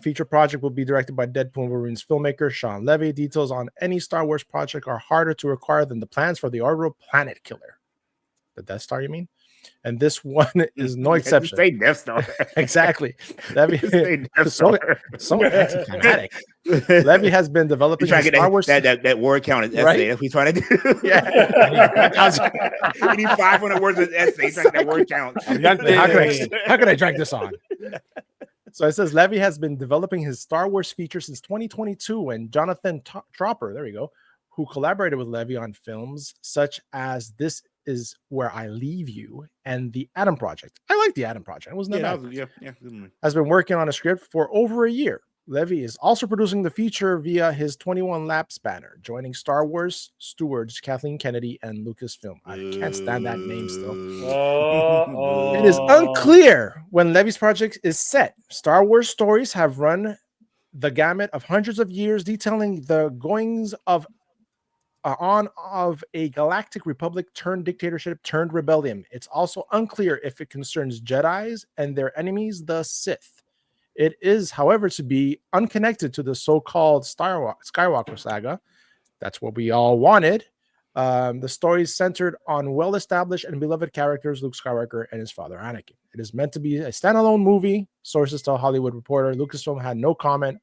[SPEAKER 2] Feature project will be directed by Deadpool and Wolverine's filmmaker Sean Levy. Details on any Star Wars project are harder to acquire than the plans for the orbital planet killer. The Death Star, you mean? and this one is no exception.
[SPEAKER 4] Say Death Star.
[SPEAKER 2] Exactly. Levy so anticlimactic. Levy has been developing
[SPEAKER 4] trying to
[SPEAKER 2] Star
[SPEAKER 4] get
[SPEAKER 2] Wars
[SPEAKER 4] that word count as essay.
[SPEAKER 2] Right?
[SPEAKER 4] That's what he's trying to do.
[SPEAKER 2] Yeah.
[SPEAKER 4] You need 500 words as essay. He's trying to get that word count.
[SPEAKER 2] How could I drag this on? So it says Levy has been developing his Star Wars feature since 2022, and Jonathan Tropper, there we go, who collaborated with Levy on films such as This Is Where I Leave You and The Adam Project. I like The Adam Project. It wasn't that bad. Has been working on a script for over a year. Levy is also producing the feature via his 21 Laps banner, joining Star Wars stewards Kathleen Kennedy and Lucasfilm. I can't stand that name still. It is unclear when Levy's project is set. Star Wars stories have run the gamut of hundreds of years, detailing the goings of a galactic republic turned dictatorship turned rebellion. It's also unclear if it concerns Jedis and their enemies, the Sith. It is, however, to be unconnected to the so-called Skywalker saga. That's what we all wanted. The story is centered on well-established and beloved characters, Luke Skywalker and his father, Anakin. It is meant to be a standalone movie. Sources tell Hollywood Reporter. Lucasfilm had no comment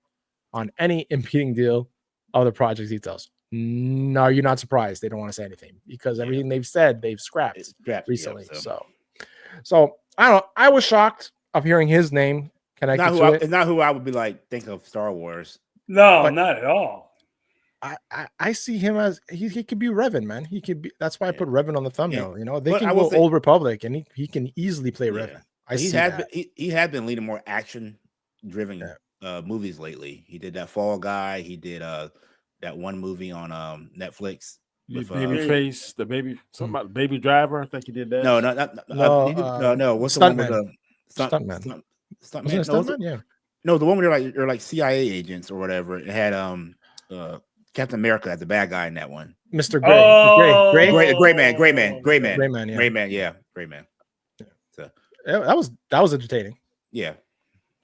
[SPEAKER 2] on any impeding deal of the project details. No, you're not surprised. They don't want to say anything because everything they've said, they've scrapped recently. So I don't know. I was shocked of hearing his name connected to it.
[SPEAKER 4] It's not who I would be like, think of Star Wars.
[SPEAKER 5] No, but not at all.
[SPEAKER 2] I see him as he could be Revan, man. He could be. That's why I put Revan on the thumbnail.
[SPEAKER 4] Yeah.
[SPEAKER 2] You know, they can go Old Republic, and he can easily play Revan.
[SPEAKER 4] He had been leading more action driven movies lately. He did that Fall Guy. He did that one movie on Netflix. With,
[SPEAKER 3] Babyface, something about Baby Driver. I think he did that.
[SPEAKER 4] No. What's the one with the
[SPEAKER 2] Stuntman?
[SPEAKER 4] Stuntman? Yeah. No, the one where they're like CIA agents or whatever. It had Captain America as the bad guy in that one.
[SPEAKER 2] Mr. Gray.
[SPEAKER 4] Gray man. Yeah, Gray man.
[SPEAKER 2] So that was entertaining.
[SPEAKER 4] Yeah.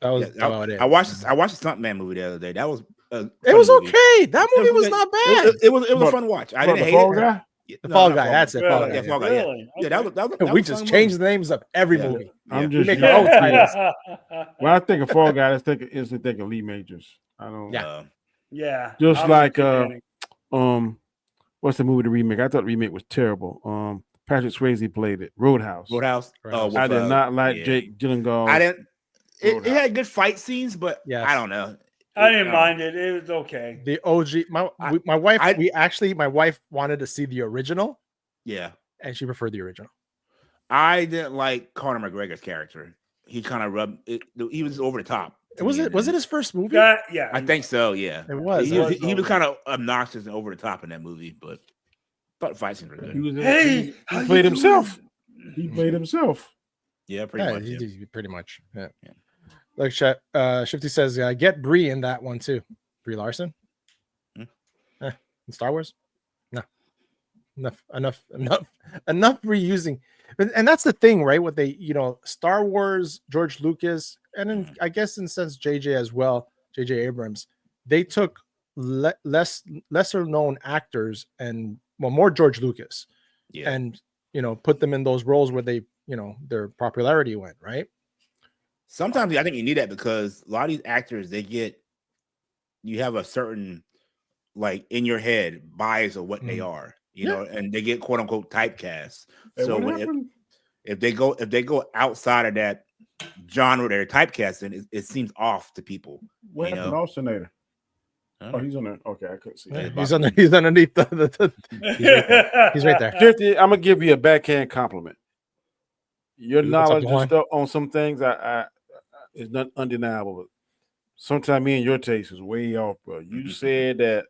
[SPEAKER 2] That was about it.
[SPEAKER 4] I watched the Stuntman movie the other day. That was
[SPEAKER 2] it was okay. That movie was not bad.
[SPEAKER 4] It was a fun watch. I didn't hate it.
[SPEAKER 2] The Fall Guy. That's it. Fall Guy.
[SPEAKER 4] Yeah, Fall Guy.
[SPEAKER 5] Really?
[SPEAKER 4] Yeah, that was
[SPEAKER 2] we just changed the names of every movie.
[SPEAKER 3] I'm
[SPEAKER 2] just make our own titles.
[SPEAKER 3] When I think of Fall Guy, I think of Lee Majors. I don't.
[SPEAKER 5] Yeah.
[SPEAKER 3] Just like what's the movie? The remake. I thought the remake was terrible. Patrick Swayze played it. Roadhouse. I did not like Jake Gyllenhaal.
[SPEAKER 4] I didn't. It had good fight scenes, but I don't know.
[SPEAKER 5] I didn't mind it. It was okay.
[SPEAKER 2] The OG. My wife. My wife wanted to see the original.
[SPEAKER 4] Yeah,
[SPEAKER 2] and she preferred the original.
[SPEAKER 4] I didn't like Conor McGregor's character. He kind of rubbed it. He was over the top.
[SPEAKER 2] Was it his first movie?
[SPEAKER 5] Yeah,
[SPEAKER 4] I think so. Yeah,
[SPEAKER 2] it was.
[SPEAKER 4] He was kind of obnoxious and over the top in that movie, but the fight scenes were good.
[SPEAKER 3] He played himself. He played himself.
[SPEAKER 4] Yeah, pretty much.
[SPEAKER 2] Pretty much. Yeah. Like Shifty says, get Brie in that one too. Brie Larson. In Star Wars. No. Enough reusing. And that's the thing, right? What they, Star Wars, George Lucas, and then I guess in a sense JJ as well, JJ Abrams, they took lesser known actors and more George Lucas, and put them in those roles where they, their popularity went, right?
[SPEAKER 4] Sometimes I think you need that because a lot of these actors, you have a certain, like, in your head bias of what they are, know, and they get quote unquote typecast.
[SPEAKER 3] Hey,
[SPEAKER 4] so if they go outside of that genre they're typecasting, it seems off to people.
[SPEAKER 3] What happened to Alternator? Oh, he's on there. Okay, I couldn't see.
[SPEAKER 2] He's underneath the he's right there.
[SPEAKER 3] 50, I'm gonna give you a backhand compliment. Your knowledge and stuff on some things is not undeniable. But sometimes me and your taste is way off, bro. You said that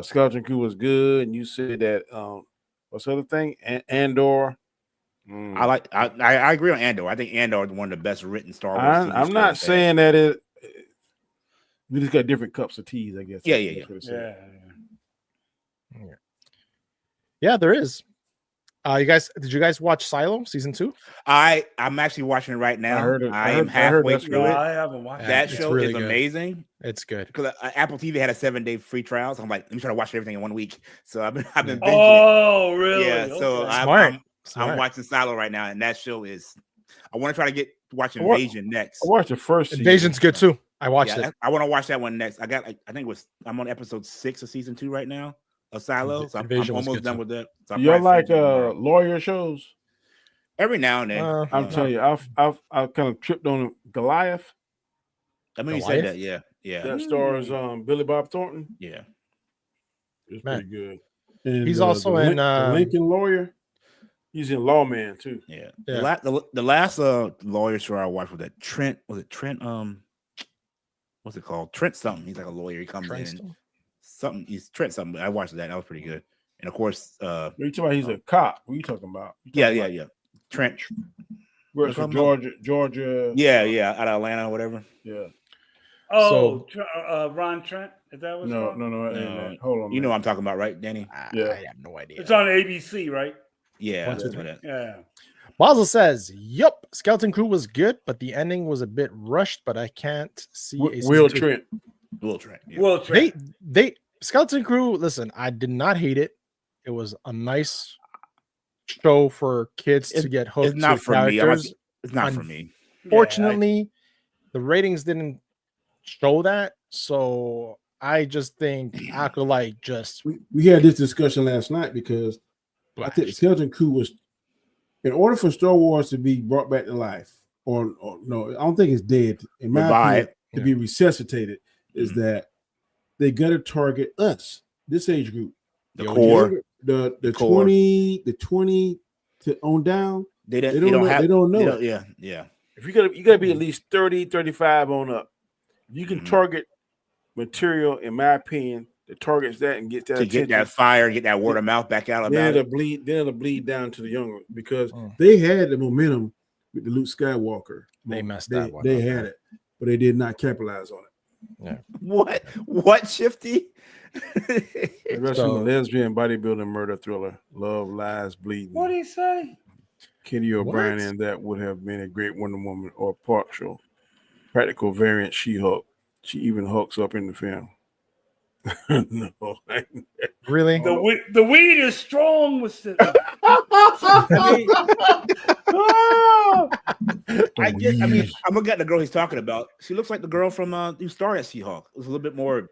[SPEAKER 3] Skeleton Crew was good, and you said that what's the other thing? Andor.
[SPEAKER 4] I agree on Andor. I think Andor is one of the best written Star Wars.
[SPEAKER 3] I'm not saying that we just got different cups of teas, I guess.
[SPEAKER 2] Yeah, there is. Did you guys watch Silo season 2?
[SPEAKER 4] I'm actually watching it right now. I am halfway through it.
[SPEAKER 5] I haven't watched
[SPEAKER 4] that show. Is amazing.
[SPEAKER 2] It's good
[SPEAKER 4] because Apple TV had a 7-day free trial. So I'm like, let me try to watch everything in 1 week. So I've been binging.
[SPEAKER 5] Oh, really?
[SPEAKER 4] Yeah. So
[SPEAKER 2] smart.
[SPEAKER 4] I'm watching Silo right now, and that show is. I want to try to watch Invasion next.
[SPEAKER 3] I watched the first season.
[SPEAKER 2] Invasion's good too. I watched it.
[SPEAKER 4] I want to watch that one next. I think I'm on episode 6 of season 2 right now of Silo. So I'm almost done with that. So
[SPEAKER 3] you like lawyer shows?
[SPEAKER 4] Every now and then.
[SPEAKER 3] I'm telling you, I've kind of tripped on Goliath.
[SPEAKER 4] I mean, you said that, yeah.
[SPEAKER 3] That stars Billy Bob Thornton.
[SPEAKER 4] Yeah,
[SPEAKER 3] it's pretty good.
[SPEAKER 2] And he's also in
[SPEAKER 3] the Lincoln Lawyer. He's in Lawman too.
[SPEAKER 4] Yeah. The last lawyer show I watched was that Trent. Was it Trent? What's it called? Trent something. He's like a lawyer. He comes in. Something. He's Trent something. I watched that. That was pretty good. And of course,
[SPEAKER 3] you're talking about he's a cop. What are you talking about?
[SPEAKER 4] Yeah. Trent.
[SPEAKER 3] Where's from Georgia?
[SPEAKER 4] Yeah. Out of Atlanta or whatever.
[SPEAKER 3] Yeah.
[SPEAKER 5] Oh, Ron Trent. Is that what's called?
[SPEAKER 3] No. Hold on.
[SPEAKER 4] You know what I'm talking about, right, Danny?
[SPEAKER 3] Yeah.
[SPEAKER 2] I have no idea.
[SPEAKER 5] It's on ABC, right?
[SPEAKER 4] Yeah.
[SPEAKER 5] Yeah.
[SPEAKER 2] Basel says, "Yup, Skeleton Crew was good, but the ending was a bit rushed. But I can't see
[SPEAKER 3] Will Trent.
[SPEAKER 4] Yeah.
[SPEAKER 5] Will Trent.
[SPEAKER 2] They Skeleton Crew. Listen, I did not hate it. It was a nice show for kids to get hooked.
[SPEAKER 4] It's not for me. It's not for me.
[SPEAKER 2] Fortunately, the ratings didn't show that. So I just think Acolyte just
[SPEAKER 7] we had this discussion last night because I think the Skeleton Crew was, in order for Star Wars to be brought back to life, or no, I don't think it's dead. In my opinion, to be resuscitated, is that they got to target us, this age group,
[SPEAKER 4] the core,
[SPEAKER 7] the 20 to on down. They don't know.
[SPEAKER 4] Yeah.
[SPEAKER 3] If you gotta be at least 30, 35 on up. You can target material, in my opinion, that targets that and get that
[SPEAKER 4] to get that fire, get that word of mouth back out about it.
[SPEAKER 3] It'll bleed down to the younger because they had the momentum with the Luke Skywalker.
[SPEAKER 2] They messed that one.
[SPEAKER 7] They had it, but they did not capitalize on it.
[SPEAKER 2] Yeah.
[SPEAKER 4] What Shifty?
[SPEAKER 3] The rest of the lesbian bodybuilding murder thriller, Love, Lies, Bleeding.
[SPEAKER 5] What did he say?
[SPEAKER 3] Kenny O'Brien, and that would have been a great Wonder Woman or partial practical variant She-Hulk. She even hulks up in the film. No,
[SPEAKER 2] really?
[SPEAKER 5] The weed is strong with the.
[SPEAKER 4] I'm looking at the girl he's talking about. She looks like the girl from who starred as She-Hulk. It was a little bit more.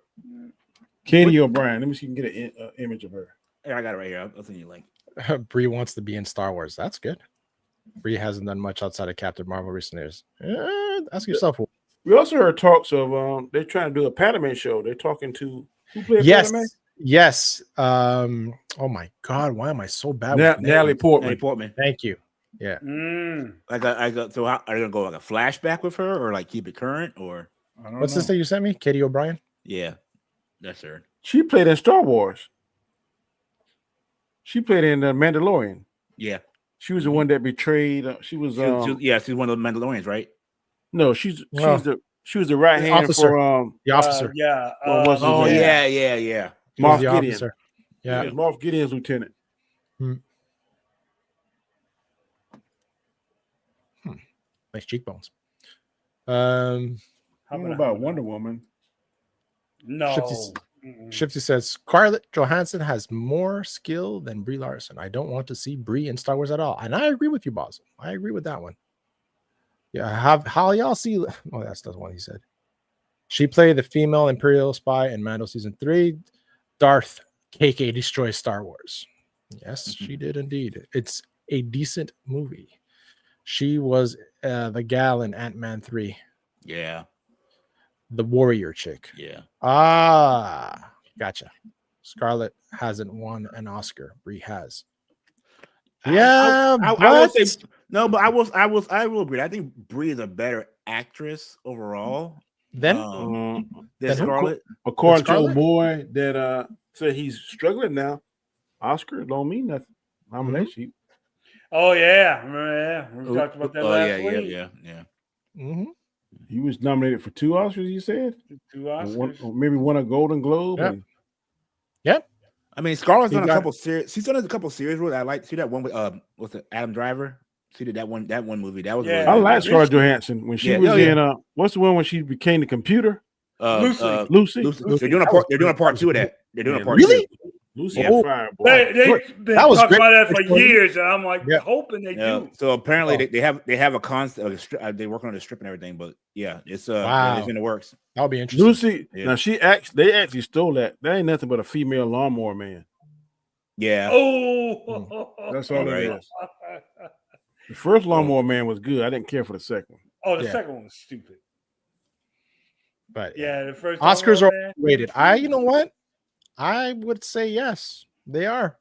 [SPEAKER 3] Katie O'Brien. Let me see if you can get an image of her.
[SPEAKER 4] Yeah, I got it right here. I'll send you a link.
[SPEAKER 2] Brie wants to be in Star Wars. That's good. Brie hasn't done much outside of Captain Marvel recent years. Ask yourself.
[SPEAKER 3] We also heard talks of they're trying to do a Padme show. They're talking to who played Padme?
[SPEAKER 2] Yes. Oh my God, why am I so bad with
[SPEAKER 3] Natalie Portman?
[SPEAKER 2] Thank you. Yeah.
[SPEAKER 4] So how, are they gonna go like a flashback with her, or like keep it current, or
[SPEAKER 2] what's this that you sent me? Katie O'Brien?
[SPEAKER 4] Yeah, that's her.
[SPEAKER 3] She played in Star Wars. She played in The Mandalorian.
[SPEAKER 4] Yeah.
[SPEAKER 3] She was the one that betrayed. She's one of
[SPEAKER 4] the Mandalorians, right?
[SPEAKER 3] No, she was the right hand
[SPEAKER 2] officer.
[SPEAKER 3] For
[SPEAKER 2] the officer.
[SPEAKER 5] Yeah.
[SPEAKER 4] Yeah.
[SPEAKER 3] Moff Gideon.
[SPEAKER 2] Yeah.
[SPEAKER 3] Moff Gideon's lieutenant.
[SPEAKER 2] Nice cheekbones.
[SPEAKER 3] How about Wonder Woman?
[SPEAKER 5] No.
[SPEAKER 2] Shifty says Scarlett Johansson has more skill than Brie Larson. I don't want to see Brie in Star Wars at all. And I agree with you, Basil. I agree with that one. Yeah, how y'all see? Oh, that's the one he said. She played the female Imperial spy in Mando season 3. Darth KK destroys Star Wars. Yes, she did indeed. It's a decent movie. She was the gal in Ant-Man 3.
[SPEAKER 4] Yeah.
[SPEAKER 2] The warrior chick.
[SPEAKER 4] Yeah.
[SPEAKER 2] Gotcha. Scarlett hasn't won an Oscar. Brie has.
[SPEAKER 4] I will say no, but I will agree. I think Brie is a better actress overall
[SPEAKER 2] than
[SPEAKER 4] Scarlett.
[SPEAKER 3] According to a boy that said he's struggling now, Oscar don't mean nothing. Nomination.
[SPEAKER 5] Oh yeah, we talked about that last week.
[SPEAKER 4] Yeah.
[SPEAKER 2] Mm-hmm.
[SPEAKER 3] He was nominated for 2 Oscars. You said
[SPEAKER 5] 2 Oscars,
[SPEAKER 3] or maybe won a Golden Globe.
[SPEAKER 2] Yep.
[SPEAKER 4] I mean, Scarlett's done a couple series. She's done a couple series where I like. See that one with what's it? Adam Driver. She did that one movie. That was really
[SPEAKER 3] I like Scarlett Johansson when she was in what's the one when she became the computer?
[SPEAKER 5] Lucy.
[SPEAKER 3] Lucy.
[SPEAKER 4] They're doing a part 2 of that. They're doing a part 2.
[SPEAKER 2] Really?
[SPEAKER 3] Lucy and Fire, boy.
[SPEAKER 5] They've been
[SPEAKER 2] that was
[SPEAKER 5] talking
[SPEAKER 2] great.
[SPEAKER 5] about that for years, and I'm like hoping they do.
[SPEAKER 4] So apparently they have a concept. They're working on the strip and everything, but it's it's in the works.
[SPEAKER 2] That would be interesting.
[SPEAKER 3] Lucy, now they actually stole that. That ain't nothing but a female lawnmower man.
[SPEAKER 4] Yeah.
[SPEAKER 5] Oh,
[SPEAKER 3] that's all it is. The first lawnmower man was good. I didn't care for the second one.
[SPEAKER 5] Oh, the second one was stupid.
[SPEAKER 2] But
[SPEAKER 5] the first
[SPEAKER 2] Oscars are rated. You know what? I would say yes, they are.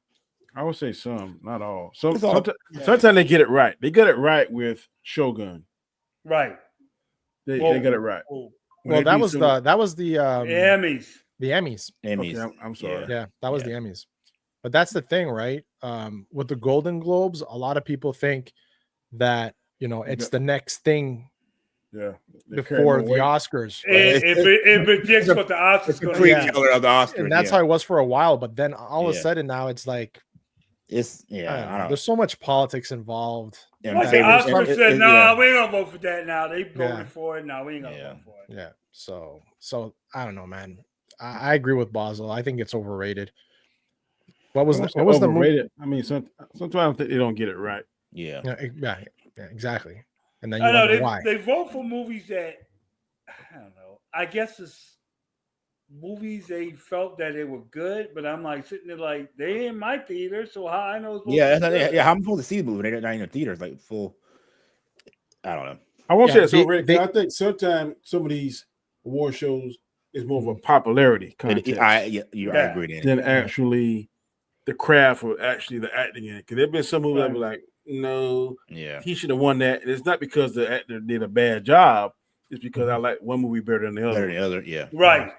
[SPEAKER 3] I would say some, not all. Sometimes they get it right. They get it right with Shogun.
[SPEAKER 5] Right.
[SPEAKER 3] They got it right.
[SPEAKER 2] Well, that was the
[SPEAKER 5] Emmys.
[SPEAKER 2] The Emmys.
[SPEAKER 3] Okay, I'm sorry.
[SPEAKER 2] Yeah, that was the Emmys. But that's the thing, right? With the Golden Globes, a lot of people think that it's the next thing.
[SPEAKER 3] Yeah,
[SPEAKER 2] before the Oscars.
[SPEAKER 5] It predicts what the Oscars is going to be.
[SPEAKER 4] Of the Oscars,
[SPEAKER 2] and that's how it was for a while. But then all of a sudden now it's like
[SPEAKER 4] it's
[SPEAKER 2] I don't know. There's so much politics involved.
[SPEAKER 5] Like the Oscars said, "No, we ain't gonna vote for that." Now they voted for it. Now we ain't gonna vote for it.
[SPEAKER 2] Yeah. So I don't know, man. I agree with Basel. I think it's overrated. What was the movie?
[SPEAKER 3] I mean, sometimes they don't get it right.
[SPEAKER 2] Yeah, exactly. And then
[SPEAKER 5] I know they vote for movies that I don't know. I guess it's movies they felt that they were good, but I'm like sitting there like they in my theater, so how I know?
[SPEAKER 4] How I'm supposed to see the movie? They're not in the theaters, like full. I don't know.
[SPEAKER 3] I won't say it's already. I think sometimes some of these award shows is more of a popularity contest.
[SPEAKER 4] I agree.
[SPEAKER 3] Than actually the craft or actually the acting in it. Because there've been some movies that be like, no, he should have won that. And it's not because the actor did a bad job. It's because I like one movie better than the other.
[SPEAKER 5] Right.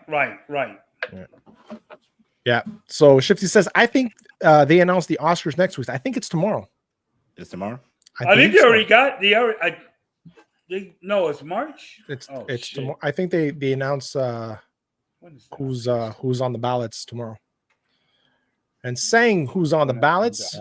[SPEAKER 2] Yeah. So Shifty says, I think they announced the Oscars next week. I think it's tomorrow.
[SPEAKER 4] It's tomorrow?
[SPEAKER 5] I think they already got no, it's March.
[SPEAKER 2] It's tomorrow. I think they announced who's on the ballots tomorrow. And saying who's on the ballots,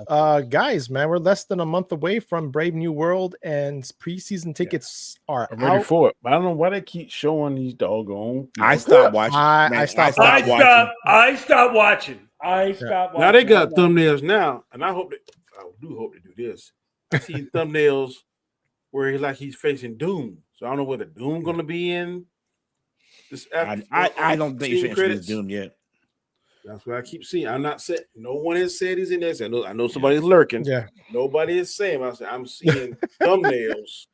[SPEAKER 2] guys, man, we're less than a month away from Brave New World, and preseason tickets are
[SPEAKER 3] I'm ready for it. But I don't know why they keep showing these doggone.
[SPEAKER 4] I stopped watching. I stopped
[SPEAKER 5] watching.
[SPEAKER 3] Now they got thumbnails now, and I do hope they do this. I see thumbnails where he's facing Doom. So I don't know whether Doom going to be in this.
[SPEAKER 4] I don't think you should introduce Doom yet.
[SPEAKER 3] That's what I keep seeing. I'm not saying no one has said he's in there. I know somebody's lurking.
[SPEAKER 2] Yeah.
[SPEAKER 3] Nobody is saying. I'm seeing thumbnails.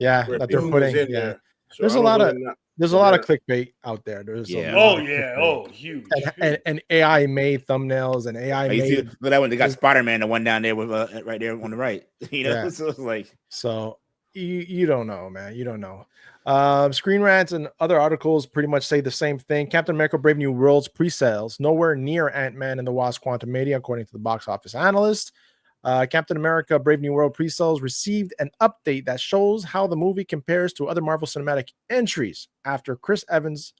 [SPEAKER 2] Yeah, that they're putting in there. So there's a lot of clickbait out there. There's
[SPEAKER 5] huge.
[SPEAKER 2] And AI made thumbnails and AI made.
[SPEAKER 4] Look that one. They got Spider-Man, the one down there with right there on the right. So it's like
[SPEAKER 2] you don't know, man. You don't know. Screen Rants and other articles pretty much say the same thing. Captain America Brave New World's pre-sales nowhere near Ant-Man and the Wasp Quantumania, according to the box office analyst. Captain America Brave New World pre-sales received an update that shows how the movie compares to other Marvel Cinematic entries. After Chris Evans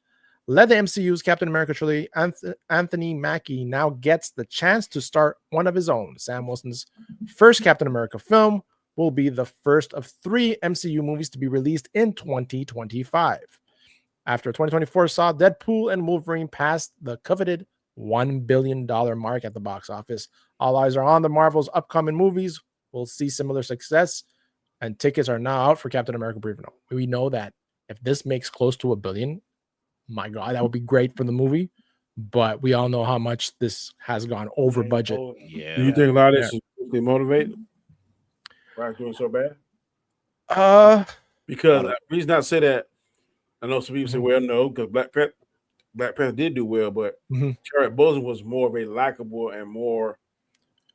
[SPEAKER 2] led the MCU's Captain America trilogy, Anthony Mackie now gets the chance to start one of his own. Sam Wilson's first Captain America film will be the first of 3 MCU movies to be released in 2025. After 2024 saw Deadpool and Wolverine pass the coveted $1 billion mark at the box office, all eyes are on the Marvel's upcoming movies. We'll see similar success, and tickets are now out for Captain America Brave New World. We know that if this makes close to $1 billion, my God, that would be great for the movie. But we all know how much this has gone over budget.
[SPEAKER 3] Yeah. Do you think a lot of this is motivated? Why it's doing so bad? Because the reason I say that, I know some people say, well, no, because Black Panther did do well, but Chadwick Boseman was more of a likable and more,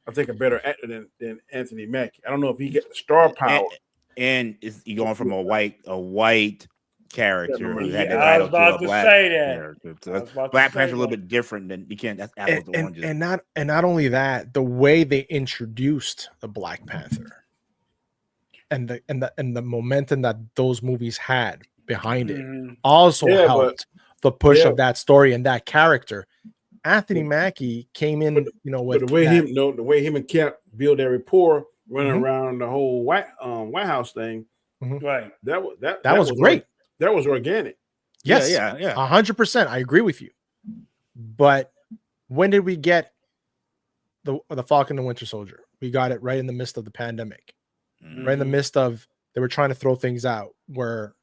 [SPEAKER 3] I think, a better actor than Anthony Mackie. I don't know if he get the star power.
[SPEAKER 4] And you're going from a white character who had the
[SPEAKER 5] I
[SPEAKER 4] title
[SPEAKER 5] was about
[SPEAKER 4] to a black character. So Black Panther a little bit different than you can't. That's apples to oranges.
[SPEAKER 2] And not only that, the way they introduced the Black Panther. And the momentum that those movies had behind it also helped the push of that story and that character. Anthony Mackie came in, with
[SPEAKER 3] the way him and Cap build their rapport, running around the whole White House thing,
[SPEAKER 5] right?
[SPEAKER 3] That was
[SPEAKER 2] great.
[SPEAKER 3] That was organic.
[SPEAKER 2] Yes, 100%. I agree with you. But when did we get the Falcon and Winter Soldier. We got it right in the midst of the pandemic,
[SPEAKER 4] Mm-hmm.
[SPEAKER 2] right in the midst of they were trying to throw things out. Where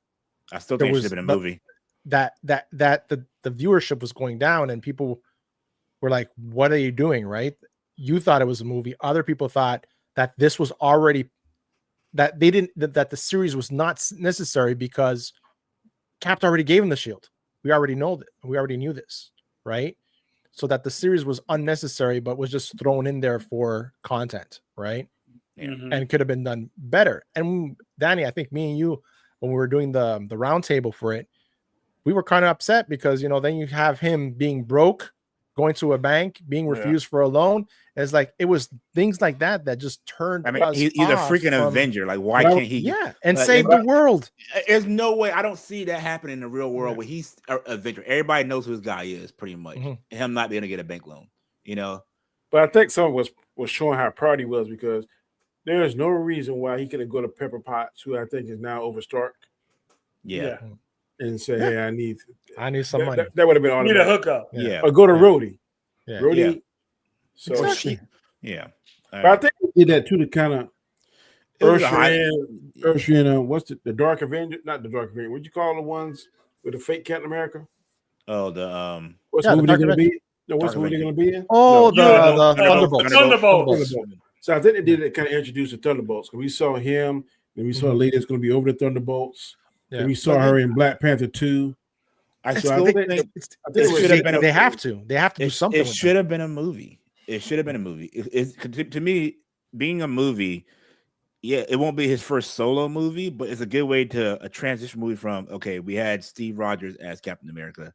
[SPEAKER 4] I still think it should have been a movie.
[SPEAKER 2] That the viewership was going down, and people were like, "What are you doing?" Right? You thought it was a movie. Other people thought that this was already that they didn't that the series was not necessary because Cap already gave him the shield. We already know that. We already knew this, right? So that the series was unnecessary, but was just thrown in there for content, right?
[SPEAKER 5] Mm-hmm.
[SPEAKER 2] And could have been done better. And Danny, I think me and you, when we were doing the roundtable for it, we were kind of upset because then you have him being broke, going to a bank, being refused for a loan. And it's like it was things like that just turned.
[SPEAKER 4] I mean, he's a freaking Avenger. Like, why can't he?
[SPEAKER 2] Yeah, and save the world.
[SPEAKER 4] There's no way. I don't see that happening in the real world where he's an Avenger. Everybody knows who this guy is, pretty much. Him not being able to get a bank loan,
[SPEAKER 3] But I think someone was showing how proud he was because there is no reason why he couldn't go to Pepper Potts, who I think is now over Stark.
[SPEAKER 4] Yeah.
[SPEAKER 3] And say, hey, I need
[SPEAKER 2] some money.
[SPEAKER 3] That would have been automatic.
[SPEAKER 5] Need a hookup.
[SPEAKER 4] Yeah.
[SPEAKER 3] Or go to Rhodey.
[SPEAKER 2] Yeah.
[SPEAKER 3] Rhodey.
[SPEAKER 2] So exactly.
[SPEAKER 3] But I think he did that too to kind of usher in what's the Dark Avenger? Not the Dark Avenger. What you call the ones with the fake Captain America?
[SPEAKER 4] Oh, the
[SPEAKER 3] what's the movie they're gonna be? No, what's the movie they're gonna be in?
[SPEAKER 2] Oh, the Thunderbolts.
[SPEAKER 3] So I think they did it kind of introduce the Thunderbolts because we saw him, then we saw a lady that's gonna be over the Thunderbolts. Yeah. And we saw her in Black Panther 2.
[SPEAKER 4] I think
[SPEAKER 2] they have to do something.
[SPEAKER 4] It should have been a movie. It should have been a movie. To me, being a movie, it won't be his first solo movie, but it's a good way to a transition movie from we had Steve Rogers as Captain America.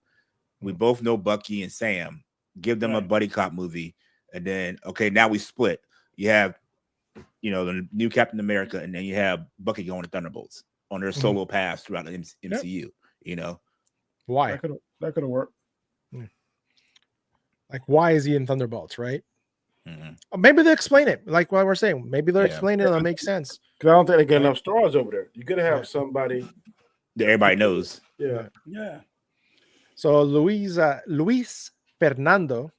[SPEAKER 4] We both know Bucky and Sam. Give them a buddy cop movie, and then now we split. You have the new Captain America, and then you have Bucky going to Thunderbolts on their solo paths throughout the MCU.
[SPEAKER 2] Why
[SPEAKER 3] that could have worked?
[SPEAKER 2] Like, why is he in Thunderbolts, right? Maybe they'll explain it, like what we're saying. Maybe they'll explain it. It'll make sense.
[SPEAKER 3] Because I don't think they get enough stars over there. You gotta have somebody
[SPEAKER 4] that everybody knows.
[SPEAKER 3] Yeah.
[SPEAKER 2] So Luis Fernando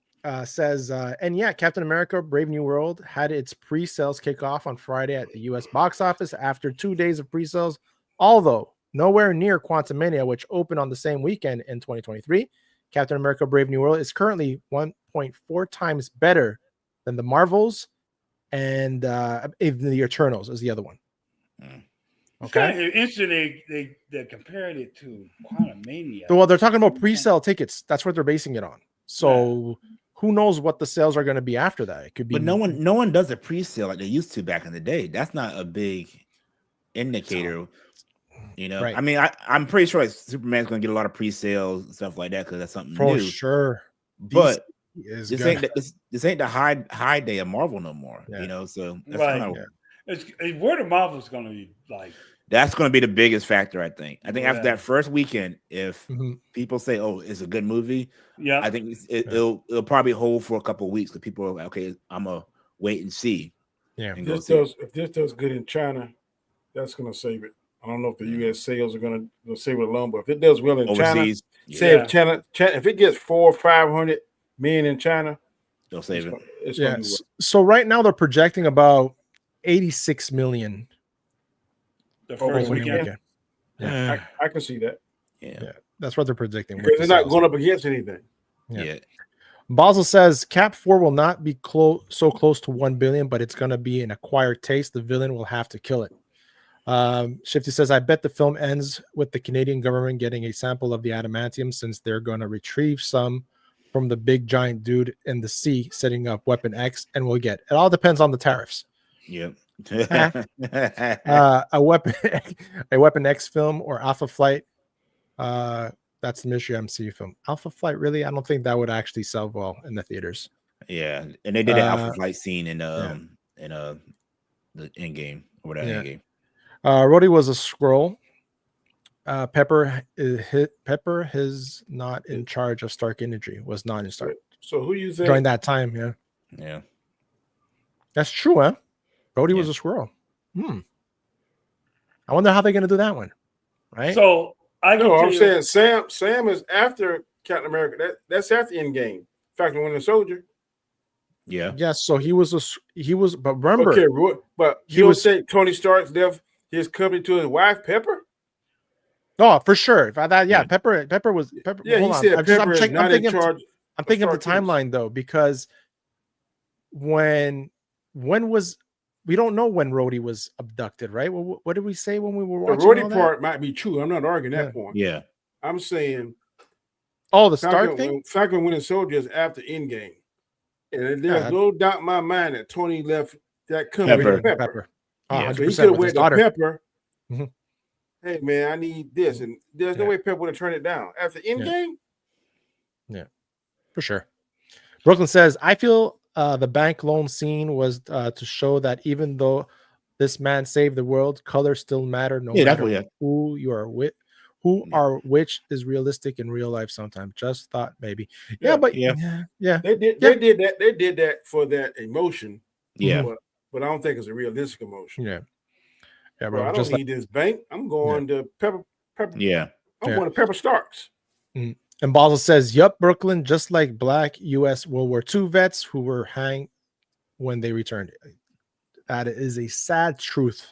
[SPEAKER 2] says, and Captain America: Brave New World had its pre-sales kick off on Friday at the U.S. box office after 2 days of pre-sales, although nowhere near Quantumania, which opened on the same weekend in 2023. Captain America: Brave New World is currently 1.4 times better than the Marvels and the Eternals is the other one.
[SPEAKER 5] Okay. It's interesting they compared it to Quantumania.
[SPEAKER 2] Well, they're talking about pre-sale tickets. That's what they're basing it on. So who knows what the sales are going to be after that? It could be.
[SPEAKER 4] But no one does a pre-sale like they used to back in the day. That's not a big indicator. Right. I mean, I'm pretty sure Superman's going to get a lot of pre-sales and stuff like that because that's something new.
[SPEAKER 2] For sure.
[SPEAKER 4] But this ain't the high day of Marvel no more. So that's kind of
[SPEAKER 5] where the Marvel's going to be like.
[SPEAKER 4] That's going to be the biggest factor, I think. After that first weekend, if people say, "Oh, it's a good movie," I think it'll probably hold for a couple of weeks because people are like, "Okay, I'm gonna wait and see."
[SPEAKER 3] Yeah. If this does good in China, that's going to save it. I don't know if the U.S. sales are going to save it alone, but if it does well in overseas, China, if it gets 400 or 500 million in China,
[SPEAKER 4] they'll save it.
[SPEAKER 3] It's
[SPEAKER 2] going to be so right now they're projecting about 86 million.
[SPEAKER 5] The first weekend.
[SPEAKER 3] Yeah, I can see that.
[SPEAKER 2] Yeah, that's what they're predicting.
[SPEAKER 3] Because they're not going up against anything.
[SPEAKER 4] Yeah.
[SPEAKER 2] Basel says Cap 4 will not be so close to 1 billion, but it's going to be an acquired taste. The villain will have to kill it. Shifty says, I bet the film ends with the Canadian government getting a sample of the adamantium since they're going to retrieve some from the big giant dude in the sea setting up Weapon X, and we'll get it all depends on the tariffs.
[SPEAKER 4] Yep.
[SPEAKER 2] A Weapon X film or Alpha Flight. That's the Mystery MCU film. Alpha Flight, really? I don't think that would actually sell well in the theaters.
[SPEAKER 4] Yeah, and they did an Alpha Flight scene in the Endgame or whatever. Endgame.
[SPEAKER 2] Rhodey was a scroll. Pepper is not in charge of Stark Energy. Was not in Stark.
[SPEAKER 3] So who you think
[SPEAKER 2] during that time?
[SPEAKER 4] Yeah,
[SPEAKER 2] that's true, huh? Rhodey was a squirrel. I wonder how they're going to do that one, right?
[SPEAKER 5] So
[SPEAKER 3] I'm saying Sam is after Captain America. That's after Endgame. Falcon and Winter Soldier.
[SPEAKER 4] Yeah.
[SPEAKER 2] Yes. So he was. But remember.
[SPEAKER 3] Okay, but he was say Tony Stark left his company to his wife, Pepper.
[SPEAKER 2] Oh, for sure. If that, yeah, Pepper was Pepper.
[SPEAKER 3] Yeah,
[SPEAKER 2] hold
[SPEAKER 3] he
[SPEAKER 2] on.
[SPEAKER 3] said Pepper is not in charge.
[SPEAKER 2] I'm thinking of the timeline though, because when was, we don't know when Rhodey was abducted, right? What did we say when we were watching?
[SPEAKER 3] The Rhodey part might be true. I'm not arguing that point.
[SPEAKER 4] Yeah,
[SPEAKER 3] I'm saying.
[SPEAKER 2] Oh, the Stark thing.
[SPEAKER 3] Falcon Winter Soldier is after Endgame, and there's no doubt in my mind that Tony left that company with Pepper.
[SPEAKER 2] Yeah,
[SPEAKER 3] so he could have went to Pepper. Mm-hmm. Hey man, I need this, and there's no way Pepper would have turned it down after Endgame.
[SPEAKER 2] Yeah, for sure. Brooklyn says, I feel the bank loan scene was to show that even though this man saved the world, colors still matter. No matter who you are with, which is realistic in real life. Sometimes just thought maybe, yeah.
[SPEAKER 3] They did that. They did that for that emotion.
[SPEAKER 4] Yeah,
[SPEAKER 3] but I don't think it's a realistic emotion.
[SPEAKER 2] Yeah,
[SPEAKER 3] bro. I don't need this bank. I'm going to Pepper.
[SPEAKER 4] Yeah,
[SPEAKER 3] I'm going to Pepper Starks.
[SPEAKER 2] Mm-hmm. And Basel says, yup, Brooklyn, just like black U.S. World War II vets who were hanged when they returned. That is a sad truth.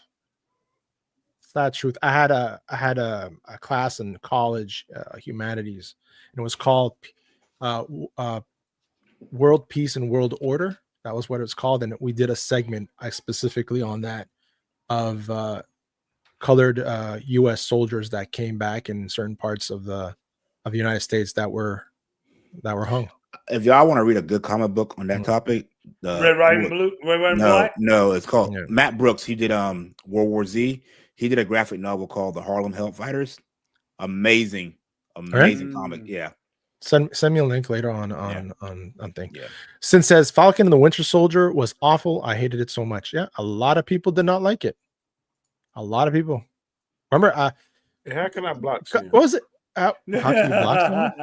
[SPEAKER 2] Sad truth. I had a class in college, humanities, and it was called World Peace and World Order. That was what it was called, and we did a segment specifically on that of colored U.S. soldiers that came back in certain parts of the United States that were hung.
[SPEAKER 4] If y'all want to read a good comic book on that topic,
[SPEAKER 5] Red, White, and Blue, Red, White, and Black.
[SPEAKER 4] No, it's called Matt Brooks. He did World War Z. He did a graphic novel called The Harlem Hell Fighters. Amazing comic. Yeah.
[SPEAKER 2] Send me a link later on thing. Yeah. Sin says Falcon and the Winter Soldier was awful. I hated it so much. Yeah, a lot of people did not like it. A lot of people. Remember?
[SPEAKER 3] How can I block?
[SPEAKER 2] What was it? How can you block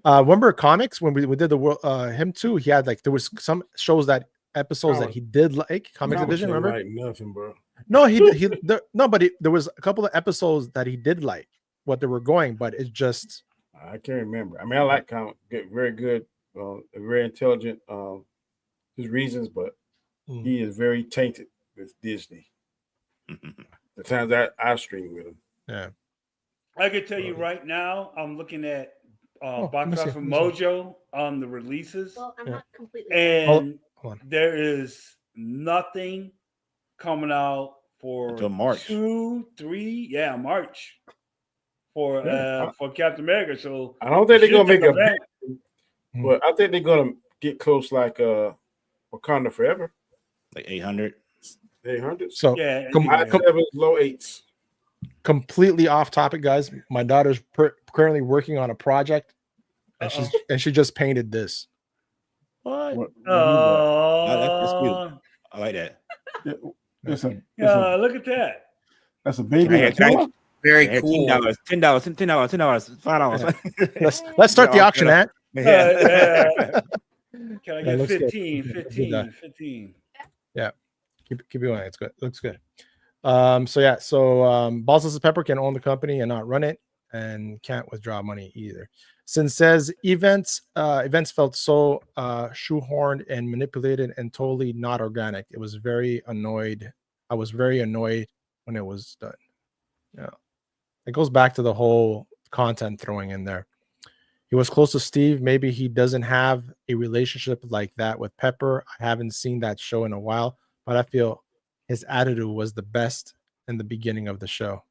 [SPEAKER 2] someone? Remember comics when we did the world? Him too. He had there was some shows that episodes that he did like Comics Division. Remember?
[SPEAKER 3] Like nothing, bro.
[SPEAKER 2] No, but there was a couple of episodes that he did like what they were going, but it's just
[SPEAKER 3] I can't remember. I mean, I like comic, very good, very intelligent. His reasons, but he is very tainted with Disney. The times I stream with him.
[SPEAKER 2] Yeah.
[SPEAKER 5] I can tell you right now, I'm looking at Box Office Mojo on the releases.
[SPEAKER 9] Well, I'm not completely.
[SPEAKER 5] And there is nothing coming out for
[SPEAKER 4] until March.
[SPEAKER 5] March for Captain America. So
[SPEAKER 3] I don't think they're gonna make a big, but I think they're gonna get close like Wakanda Forever.
[SPEAKER 4] Like 800.
[SPEAKER 3] 800.
[SPEAKER 2] So
[SPEAKER 5] yeah,
[SPEAKER 3] low 8s.
[SPEAKER 2] Completely off topic, guys. My daughter's currently working on a project, and she just painted this.
[SPEAKER 4] What? That's cute. I like that.
[SPEAKER 5] Look at that.
[SPEAKER 3] That's a baby.
[SPEAKER 6] Very cool.
[SPEAKER 4] $10, $5.
[SPEAKER 2] Let's start the auction at.
[SPEAKER 5] Can I get 15?
[SPEAKER 2] Yeah. Keep going. It's good. Looks good. So Balsas Pepper can own the company and not run it, and can't withdraw money either. Sin says events felt so shoehorned and manipulated and totally not organic. I was very annoyed when it was done. Yeah, it goes back to the whole content throwing in there. He was close to Steve. Maybe he doesn't have a relationship like that with Pepper. I haven't seen that show in a while, but I feel his attitude was the best in the beginning of the show.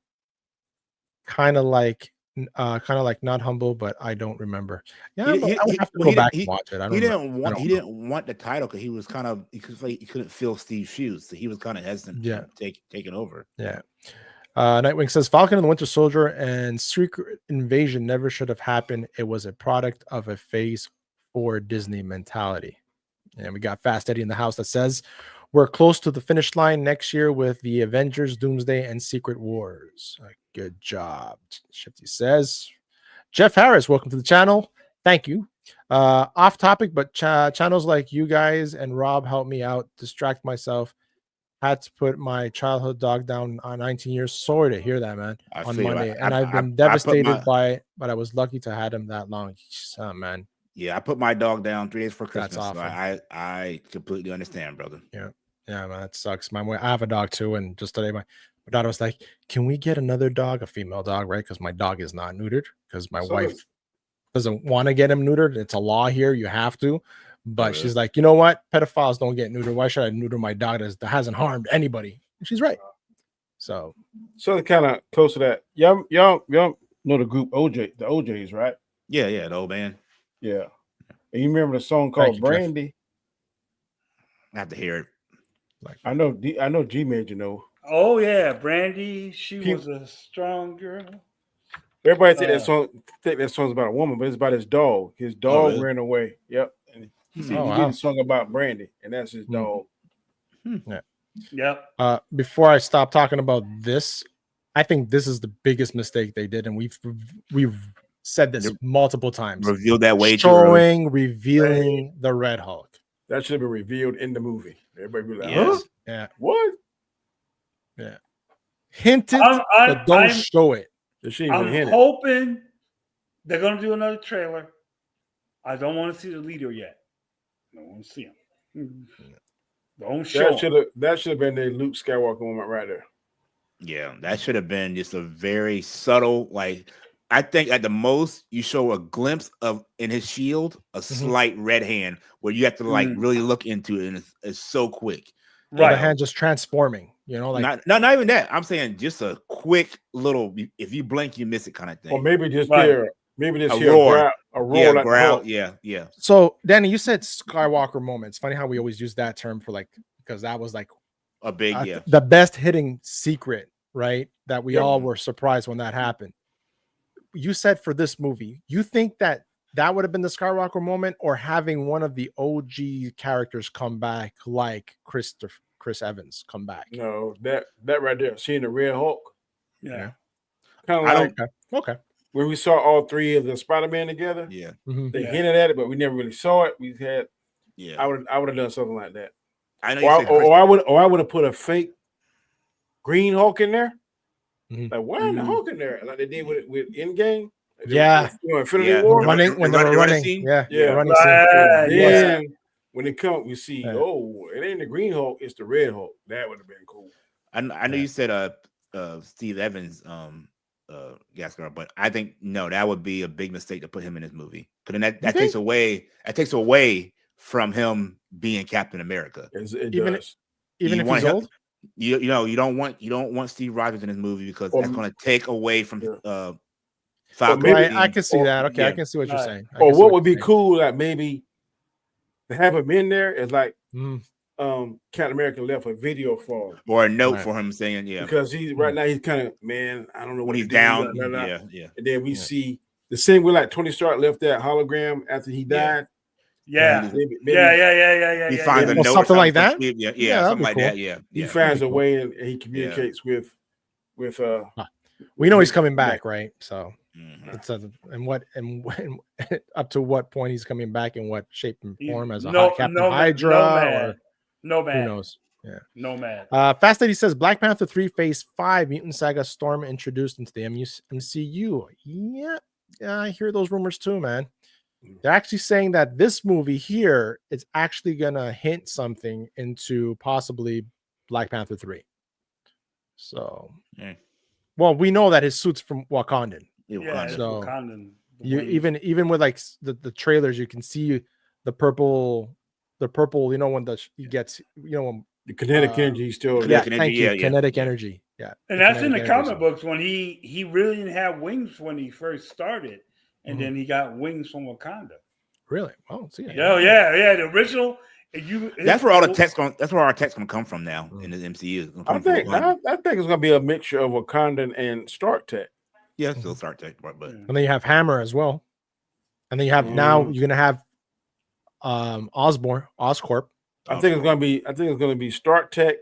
[SPEAKER 2] Kind of like not humble, but I don't remember. Yeah, I would have to go back and watch it. He
[SPEAKER 4] didn't want the title because he was he couldn't fill Steve's shoes, so he was kind of hesitant.
[SPEAKER 2] Yeah,
[SPEAKER 4] taking over.
[SPEAKER 2] Yeah. Nightwing says Falcon and the Winter Soldier and Secret Invasion never should have happened. It was a product of a Phase 4 Disney mentality. And we got Fast Eddie in the house that says we're close to the finish line next year with the Avengers, Doomsday, and Secret Wars. Good job, Shifty says. Jeff Harris, welcome to the channel. Thank you. Off topic, but channels like you guys and Rob helped me out, distract myself. Had to put my childhood dog down on 19 years. Sorry to hear that, man. On Monday, and I've been devastated by it, but I was lucky to have him that long. Man,
[SPEAKER 4] Yeah, I put my dog down 3 days for Christmas.
[SPEAKER 2] That's awful.
[SPEAKER 4] So I completely understand, brother.
[SPEAKER 2] Yeah, man, that sucks. I have a dog too, and just today my daughter was like, "Can we get another dog, a female dog, right? Because my dog is not neutered because my wife doesn't want to get him neutered. It's a law here; you have to." But she's like, "You know what? Pedophiles don't get neutered. Why should I neuter my dog that hasn't harmed anybody?" And she's right. So
[SPEAKER 3] kind of close to that. Y'all know the group OJ, the OJs, right?
[SPEAKER 4] Yeah, the old band.
[SPEAKER 3] Yeah. And you remember the song called Brandy?
[SPEAKER 4] Jeff. I have to hear it.
[SPEAKER 3] I know G Major know.
[SPEAKER 5] Oh yeah, Brandy. She was a strong girl.
[SPEAKER 3] Everybody think that song's about a woman, but it's about his dog. His dog ran away. Yep. And he said he did a song about Brandy, and that's his dog.
[SPEAKER 2] Yeah.
[SPEAKER 5] Yep.
[SPEAKER 2] Before I stop talking about this, I think this is the biggest mistake they did, and we've said this multiple times.
[SPEAKER 4] Revealed that way
[SPEAKER 2] revealing the Red Hulk.
[SPEAKER 3] That should have been revealed in the movie. Everybody be like,
[SPEAKER 4] yes.
[SPEAKER 3] huh?
[SPEAKER 2] Yeah.
[SPEAKER 3] What?
[SPEAKER 2] Yeah. Hinted, but don't show it.
[SPEAKER 5] I'm hoping they're going to do another trailer. I don't want to see the leader yet. I don't want to see him. Don't show him.
[SPEAKER 3] That should have been the Luke Skywalker moment right there.
[SPEAKER 4] Yeah, that should have been just a very subtle, like, I think at the most you show a glimpse of in his shield, a slight red hand where you have to like really look into it, and it's so quick.
[SPEAKER 2] Right, the hand just transforming, like
[SPEAKER 4] not even that. I'm saying just a quick little. If you blink, you miss it, kind of thing.
[SPEAKER 3] Or maybe just
[SPEAKER 4] a
[SPEAKER 3] roar,
[SPEAKER 4] a growl. Yeah.
[SPEAKER 2] So, Danny, you said Skywalker moment. It's funny how we always use that term for because that was like
[SPEAKER 4] a big
[SPEAKER 2] the best hitting secret, right? That we all were surprised when that happened. You said for this movie, you think that would have been the Skywalker moment, or having one of the OG characters come back, like Chris Evans come back?
[SPEAKER 3] No, that right there, seeing the Red Hulk.
[SPEAKER 5] Yeah.
[SPEAKER 3] Kind of like
[SPEAKER 2] okay.
[SPEAKER 3] When we saw all three of the Spider-Man together, they hinted at it, but we never really saw it. We had, I would have done something like that.
[SPEAKER 4] I know,
[SPEAKER 3] I would have put a fake Green Hulk in there. Like, why in the Hulk in there? Like they did with Endgame. Infinity War.
[SPEAKER 2] When they were running.
[SPEAKER 3] Running scene. Then when it comes, we see, it ain't the Green Hulk, it's the Red Hulk. That would have been cool.
[SPEAKER 4] I know you said Steve Evans gas girl, but I think that would be a big mistake to put him in this movie. Because then that takes away from him being Captain America.
[SPEAKER 2] Even if he's old.
[SPEAKER 4] You don't want Steve Rogers in this movie because that's going to take away from Falcon.
[SPEAKER 2] I can see that. Okay, I can see what you're saying.
[SPEAKER 3] Or what would be cool, like maybe to have him in there is like Captain America left a video for him
[SPEAKER 4] or a note for him saying,
[SPEAKER 3] because he's right now he's kind of I don't know
[SPEAKER 4] when he's down.
[SPEAKER 3] And then we see the same way like Tony Stark left that hologram after he died.
[SPEAKER 5] Yeah.
[SPEAKER 4] He finds a note,
[SPEAKER 2] something like that.
[SPEAKER 4] Something like that. Yeah,
[SPEAKER 3] he finds a way and he communicates with.
[SPEAKER 2] We know he's coming back, right? So it's and up to what point he's coming back, in what shape and form, as a Captain Hydra
[SPEAKER 5] who
[SPEAKER 2] knows? Yeah,
[SPEAKER 5] Nomad.
[SPEAKER 2] Fast Lady says Black Panther 3 Phase 5 Mutant Saga Storm introduced into the MCU. Yeah, I hear those rumors too, man. They're actually saying that this movie here is actually gonna hint something into possibly Black Panther 3. So, well, we know that his suit's from Wakandan. So
[SPEAKER 5] Wakandan.
[SPEAKER 2] Even with like the trailers, you can see the purple. When he gets, when
[SPEAKER 3] the kinetic energy still.
[SPEAKER 2] Kinetic energy. Yeah,
[SPEAKER 5] and that's in the comic books when he really didn't have wings when he first started. And then he got wings from Wakanda.
[SPEAKER 2] Really? Oh, see.
[SPEAKER 5] The original.
[SPEAKER 4] That's where all the text that's where our text gonna come from now in the MCU.
[SPEAKER 3] I think it's gonna be a mixture of Wakandan and Stark tech.
[SPEAKER 4] Yeah, still Stark tech, but
[SPEAKER 2] and then you have Hammer as well. And then you have now you're gonna have Oscorp.
[SPEAKER 3] I think it's gonna be Stark tech.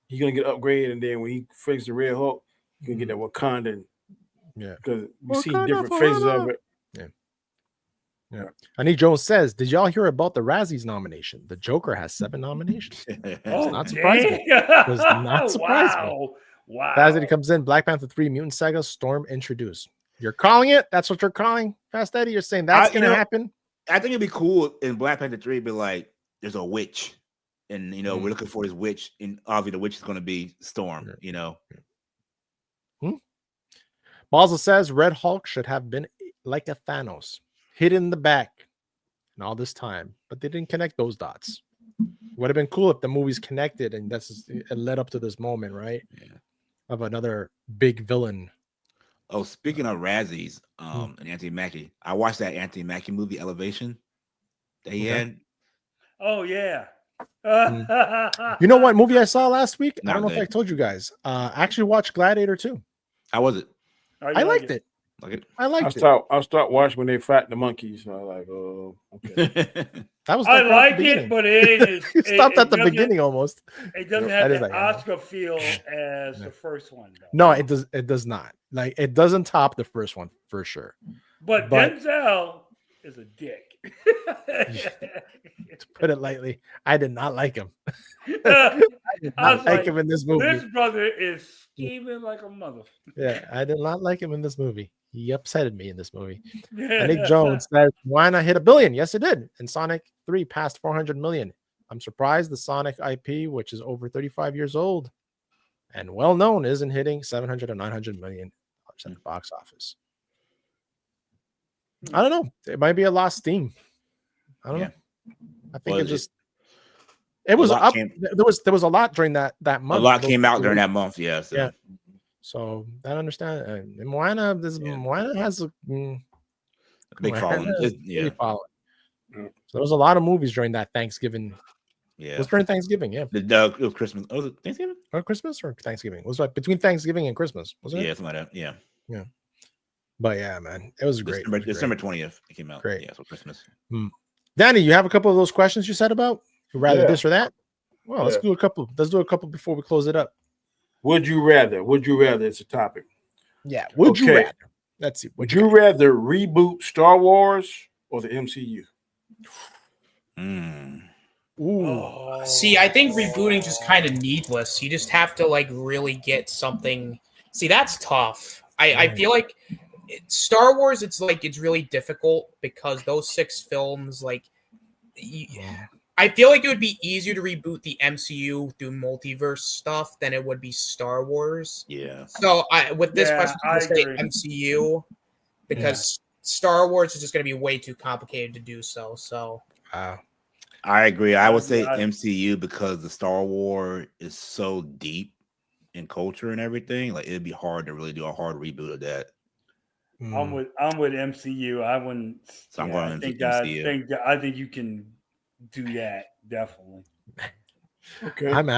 [SPEAKER 3] He's gonna get upgraded, and then when he faces the Red Hulk, he's gonna get that Wakandan.
[SPEAKER 2] Yeah,
[SPEAKER 3] because we see different phases of it.
[SPEAKER 2] Yeah. Annie Jones says, did y'all hear about the Razzies nomination? The Joker has 7 nominations. Not surprising. Does not surprise me.
[SPEAKER 5] Wow.
[SPEAKER 2] Fast comes in. Black Panther 3 Mutant Saga Storm introduced. You're calling it? That's what you're calling, Fast Eddie? You're saying that's going to happen?
[SPEAKER 4] I think it'd be cool in Black Panther 3. Be like, there's a witch, and we're looking for this witch, and obviously the witch is going to be Storm.
[SPEAKER 2] Basel says Red Hulk should have been like a Thanos, hid in the back, and all this time, but they didn't connect those dots. Would have been cool if the movies connected, and it led up to this moment, right?
[SPEAKER 4] Yeah.
[SPEAKER 2] Of another big villain.
[SPEAKER 4] Oh, speaking of Razzies, and Anthony Mackie, I watched that Anthony Mackie movie Elevation that he had.
[SPEAKER 5] Oh yeah.
[SPEAKER 2] You know what movie I saw last week?
[SPEAKER 4] Not
[SPEAKER 2] I don't know
[SPEAKER 4] good.
[SPEAKER 2] if I told you guys. I actually watched Gladiator 2.
[SPEAKER 4] How was it?
[SPEAKER 2] I liked it. I liked it.
[SPEAKER 3] I start watching when they fight the monkeys. So I was like, oh, okay.
[SPEAKER 2] That was
[SPEAKER 5] I like it, but it
[SPEAKER 2] stopped at the beginning almost.
[SPEAKER 5] It doesn't have the Oscar feel as the first one, though.
[SPEAKER 2] No, it does. It does not. Like, it doesn't top the first one for sure.
[SPEAKER 5] But Denzel is a dick.
[SPEAKER 2] To put it lightly, I did not like him. I did not like him in this movie.
[SPEAKER 5] This brother is scheming like a mother.
[SPEAKER 2] Yeah, I did not like him in this movie. He upsetted me in this movie. Nick Jones says, why not hit $1 billion? Yes, it did. And Sonic 3 passed 400 million. I'm surprised the Sonic IP, which is over 35 years old and well known, isn't hitting 700 or 900 million at the box office. I don't know. It might be a lost steam. I don't know. I think it was up. There was a lot during that month.
[SPEAKER 4] A lot came out during that month. Yeah. So.
[SPEAKER 2] Yeah. So I understand. Moana has a
[SPEAKER 4] big following.
[SPEAKER 2] So there was a lot of movies during that Thanksgiving.
[SPEAKER 4] Yeah.
[SPEAKER 2] It was during Thanksgiving. Yeah.
[SPEAKER 4] It was Christmas. Oh, was it Thanksgiving?
[SPEAKER 2] Or Christmas or Thanksgiving? It was like between Thanksgiving and Christmas, wasn't it?
[SPEAKER 4] Yeah, something like that. Yeah.
[SPEAKER 2] Yeah. But yeah, man, it was great.
[SPEAKER 4] December 20th it came out.
[SPEAKER 2] Great.
[SPEAKER 4] Yeah, so Christmas.
[SPEAKER 2] Danny, you have a couple of those questions you said about rather this or that? Well, let's do a couple. Let's do a couple before we close it up.
[SPEAKER 3] Would you rather? Would you rather? It's a topic.
[SPEAKER 2] Yeah. Would you rather? Let's see.
[SPEAKER 3] Would you rather reboot Star Wars or the MCU?
[SPEAKER 6] Ooh. See, I think rebooting just kind of needless. You just have to like really get something. See, that's tough. I feel like Star Wars, it's really difficult because those 6 films, I feel like it would be easier to reboot the MCU through multiverse stuff than it would be Star Wars.
[SPEAKER 4] Yeah.
[SPEAKER 6] So with this question, I say MCU because Star Wars is just going to be way too complicated to do so. So
[SPEAKER 4] I agree. I would say MCU because the Star Wars is so deep in culture and everything. Like it'd be hard to really do a hard reboot of that.
[SPEAKER 5] I'm with MCU. I wouldn't.
[SPEAKER 4] So I'm going MCU.
[SPEAKER 5] I think you can do that definitely.
[SPEAKER 2] Okay. I'm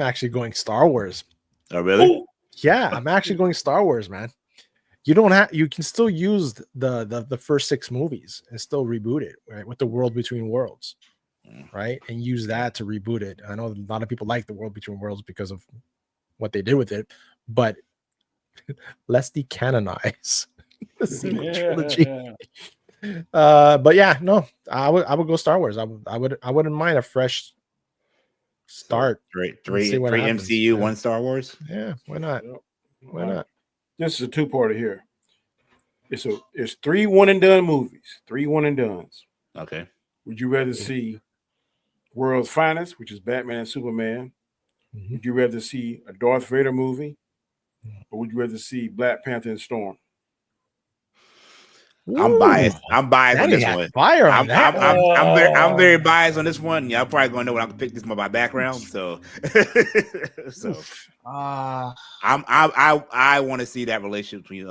[SPEAKER 2] actually going Star Wars.
[SPEAKER 4] Oh really?
[SPEAKER 5] Ooh.
[SPEAKER 2] Yeah, I'm actually going Star Wars, man. You can still use the first 6 movies and still reboot it, right? With the World Between Worlds, right? And use that to reboot it. I know a lot of people like the World Between Worlds because of what they did with it, but let's decanonize the sequel trilogy. But yeah, no, I would go Star Wars. I wouldn't mind a fresh start.
[SPEAKER 4] So three MCU, 1 Star Wars.
[SPEAKER 2] Yeah, why not? Why not?
[SPEAKER 3] This is a 2-parter here. It's 3 one and done movies. 3 one and dones.
[SPEAKER 4] Okay.
[SPEAKER 3] Would you rather see World's Finest, which is Batman and Superman? Would you rather see a Darth Vader movie, or would you rather see Black Panther and Storm?
[SPEAKER 4] I'm biased. I'm biased on this one.
[SPEAKER 2] Fire on that.
[SPEAKER 4] I'm very biased on this one. Y'all probably gonna know what I'm gonna pick this by my background. So, I want to see that relationship between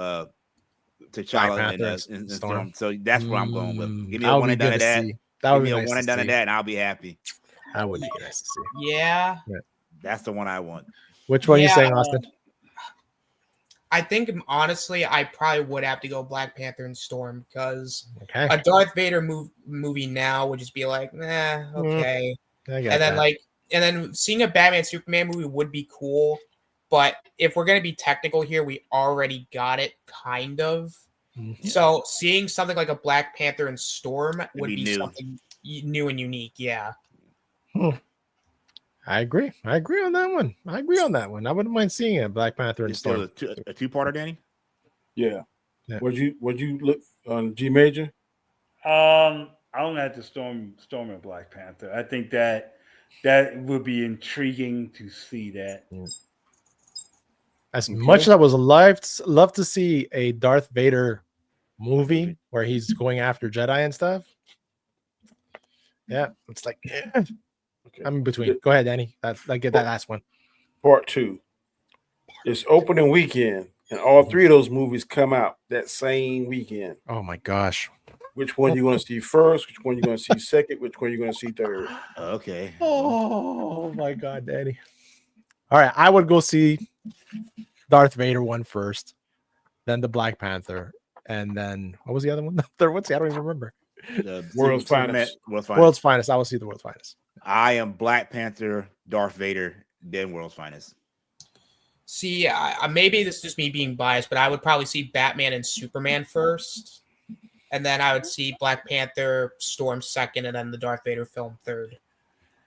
[SPEAKER 4] T'Challa and Storm. So that's what I'm going with. Give me a one and done of that. Give me a one and done of that, and I'll be happy.
[SPEAKER 2] I would be nice to see.
[SPEAKER 6] Yeah.
[SPEAKER 4] That's the one I want.
[SPEAKER 2] Which one are you saying, Austin?
[SPEAKER 6] I think, honestly, I probably would have to go Black Panther and Storm because a Darth Vader movie now would just be like, okay. And then seeing a Batman Superman movie would be cool. But if we're going to be technical here, we already got it, kind of. So seeing something like a Black Panther and Storm would be something new and unique. Yeah.
[SPEAKER 2] I agree on that one. I wouldn't mind seeing a Black Panther and Storm.
[SPEAKER 4] A 2-parter,
[SPEAKER 3] Danny? Yeah. Would you look on G Major?
[SPEAKER 5] I don't have to Storm and Black Panther. I think that would be intriguing to see that.
[SPEAKER 2] As much as I was love to see a Darth Vader movie where he's going after Jedi and stuff. Yeah, it's like I'm in between. Go ahead, Danny. Get that last one.
[SPEAKER 3] Part 2. It's opening weekend, and all 3 of those movies come out that same weekend.
[SPEAKER 2] Oh my gosh.
[SPEAKER 3] Which one you going to see first? Which one you going to see second? Which one you going to see third?
[SPEAKER 4] Okay.
[SPEAKER 2] Oh my God, Danny. All right, I would go see Darth Vader one first, then the Black Panther, and then what was the other one? The third one? See, I don't even remember.
[SPEAKER 4] The
[SPEAKER 3] World's Finest.
[SPEAKER 2] World's Finest. I will see the World's Finest.
[SPEAKER 4] I am Black Panther, Darth Vader, then World's Finest.
[SPEAKER 6] See, maybe this is just me being biased, but I would probably see Batman and Superman first, and then I would see Black Panther, Storm second, and then the Darth Vader film third.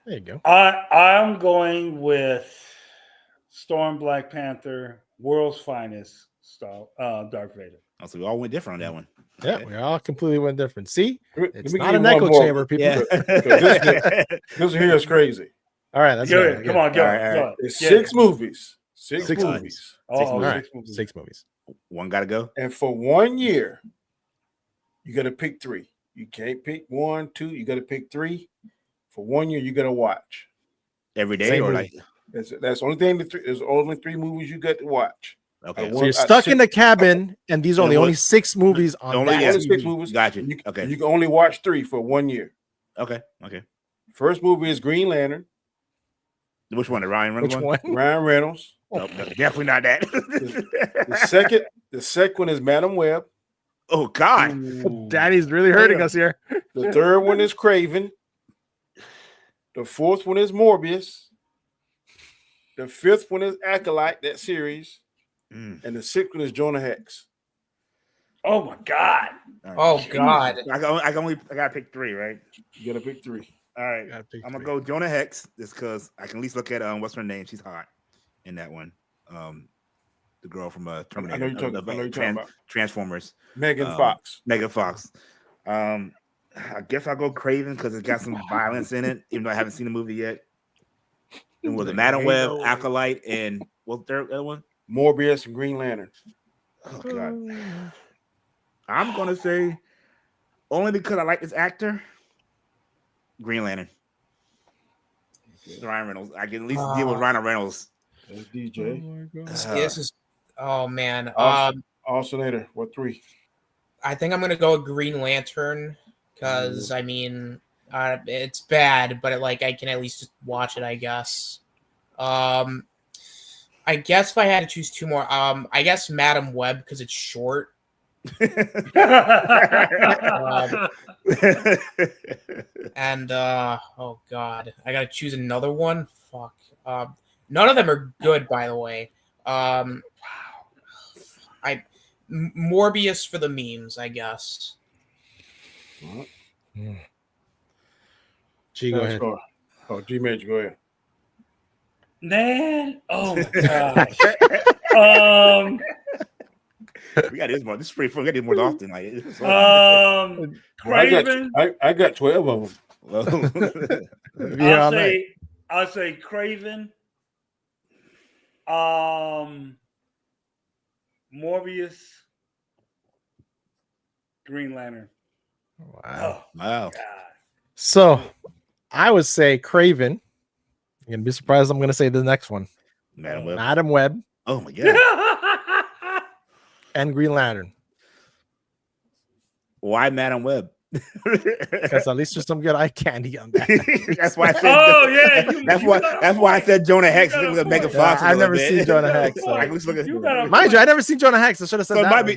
[SPEAKER 2] There you go.
[SPEAKER 5] I'm going with Storm, Black Panther, World's Finest, Darth Vader.
[SPEAKER 4] Oh, so we all went different on that one.
[SPEAKER 2] Yeah,
[SPEAKER 4] Okay.
[SPEAKER 2] we all completely went different. See, it's
[SPEAKER 3] me
[SPEAKER 2] not
[SPEAKER 3] give
[SPEAKER 2] an
[SPEAKER 3] you
[SPEAKER 2] echo
[SPEAKER 3] one more.
[SPEAKER 2] chamber, people.
[SPEAKER 3] Yeah. This here is crazy.
[SPEAKER 2] All right, let's go.
[SPEAKER 5] Come on, go.
[SPEAKER 3] It's 6 movies. Six movies.
[SPEAKER 2] Movies. Six movies.
[SPEAKER 4] One got to go.
[SPEAKER 3] And for 1 year, you got to pick 3. You can't pick 1, 2. You got to pick 3. For 1 year, you got to watch
[SPEAKER 4] every day,
[SPEAKER 2] Same
[SPEAKER 4] or
[SPEAKER 2] movie.
[SPEAKER 4] like
[SPEAKER 3] that's the only thing. There's only 3 movies you got to watch.
[SPEAKER 4] okay.
[SPEAKER 2] So you're stuck in the cabin, and these are the only 6 movies on
[SPEAKER 4] only
[SPEAKER 2] that.
[SPEAKER 3] Only
[SPEAKER 2] TV.
[SPEAKER 3] 6 movies.
[SPEAKER 4] Gotcha.
[SPEAKER 3] You,
[SPEAKER 4] Okay.
[SPEAKER 3] You can only watch 3 for 1 year.
[SPEAKER 4] Okay.
[SPEAKER 3] First movie is Green Lantern.
[SPEAKER 4] Which one? The Ryan Reynolds
[SPEAKER 2] Which
[SPEAKER 4] one?
[SPEAKER 2] one?
[SPEAKER 3] Ryan Reynolds.
[SPEAKER 4] No, definitely not that.
[SPEAKER 3] The second one is Madam Web.
[SPEAKER 4] Oh God.
[SPEAKER 5] Ooh.
[SPEAKER 2] Daddy's really hurting us here.
[SPEAKER 3] The third one is Craven. The fourth one is Morbius. The fifth one is Acolyte, that series. And the sixth one is Jonah Hex.
[SPEAKER 5] Oh my God.
[SPEAKER 6] Oh God.
[SPEAKER 4] I gotta pick 3, right?
[SPEAKER 3] You gotta pick 3.
[SPEAKER 4] All right. I'm gonna go Jonah Hex just because I can at least look at what's her name? She's hot in that one. The girl from Terminator.
[SPEAKER 3] I know you're talking about
[SPEAKER 4] Transformers.
[SPEAKER 3] Megan Fox.
[SPEAKER 4] Megan Fox. I guess I'll go Craven because it's got some violence in it, even though I haven't seen the movie yet. And with the Madam Web, Acolyte, and what's the other one?
[SPEAKER 3] Morbius and Green Lantern.
[SPEAKER 4] Oh God. I'm gonna say only because I like this actor, Green Lantern. Ryan Reynolds. I can at least deal with Ryan Reynolds.
[SPEAKER 3] There's DJ.
[SPEAKER 6] This is man.
[SPEAKER 3] Alternator. What 3?
[SPEAKER 6] I think I'm gonna go with Green Lantern because I mean it's bad, but I can at least just watch it. I guess. I guess if I had to choose 2 more, I guess Madam Web because it's short. And oh God, I gotta choose another one. Fuck. None of them are good, by the way. Morbius for the memes, I guess.
[SPEAKER 2] G, go ahead.
[SPEAKER 3] Oh, G Major, go ahead.
[SPEAKER 5] Man, oh my gosh.
[SPEAKER 4] We got this more. This is pretty fun. We got this more often.
[SPEAKER 5] Craven.
[SPEAKER 3] I got 12 of them.
[SPEAKER 5] I'll say Craven. Morbius. Green Lantern.
[SPEAKER 2] Wow.
[SPEAKER 4] Wow.
[SPEAKER 5] God.
[SPEAKER 2] So I would say Craven. You're gonna be surprised. I'm gonna say the next one. Madam Web.
[SPEAKER 4] Oh my God.
[SPEAKER 2] And Green Lantern.
[SPEAKER 4] Why Madam Web?
[SPEAKER 2] Because at least there's some good eye candy on that.
[SPEAKER 4] That's why I said.
[SPEAKER 5] Oh yeah.
[SPEAKER 4] That's why I said Jonah Hex with Megan Fox.
[SPEAKER 2] I've never seen Jonah Hex. So. Mind you, I never seen Jonah Hex. I should have said
[SPEAKER 4] so
[SPEAKER 2] that.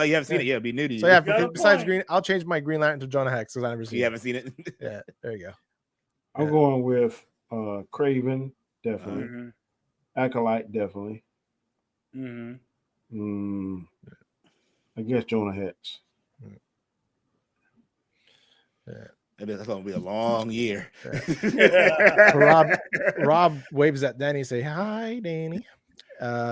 [SPEAKER 4] You haven't seen it. Yeah, it'd be new to you.
[SPEAKER 2] So yeah, besides Green, I'll change my Green Lantern to Jonah Hex because I never seen.
[SPEAKER 4] You haven't seen it.
[SPEAKER 2] Yeah, there you go.
[SPEAKER 3] I'm going with Craven, definitely. Acolyte, definitely. I guess Jonah Hex.
[SPEAKER 2] Yeah.
[SPEAKER 4] That's gonna be a long year.
[SPEAKER 2] Rob waves at Danny. Say hi, Danny.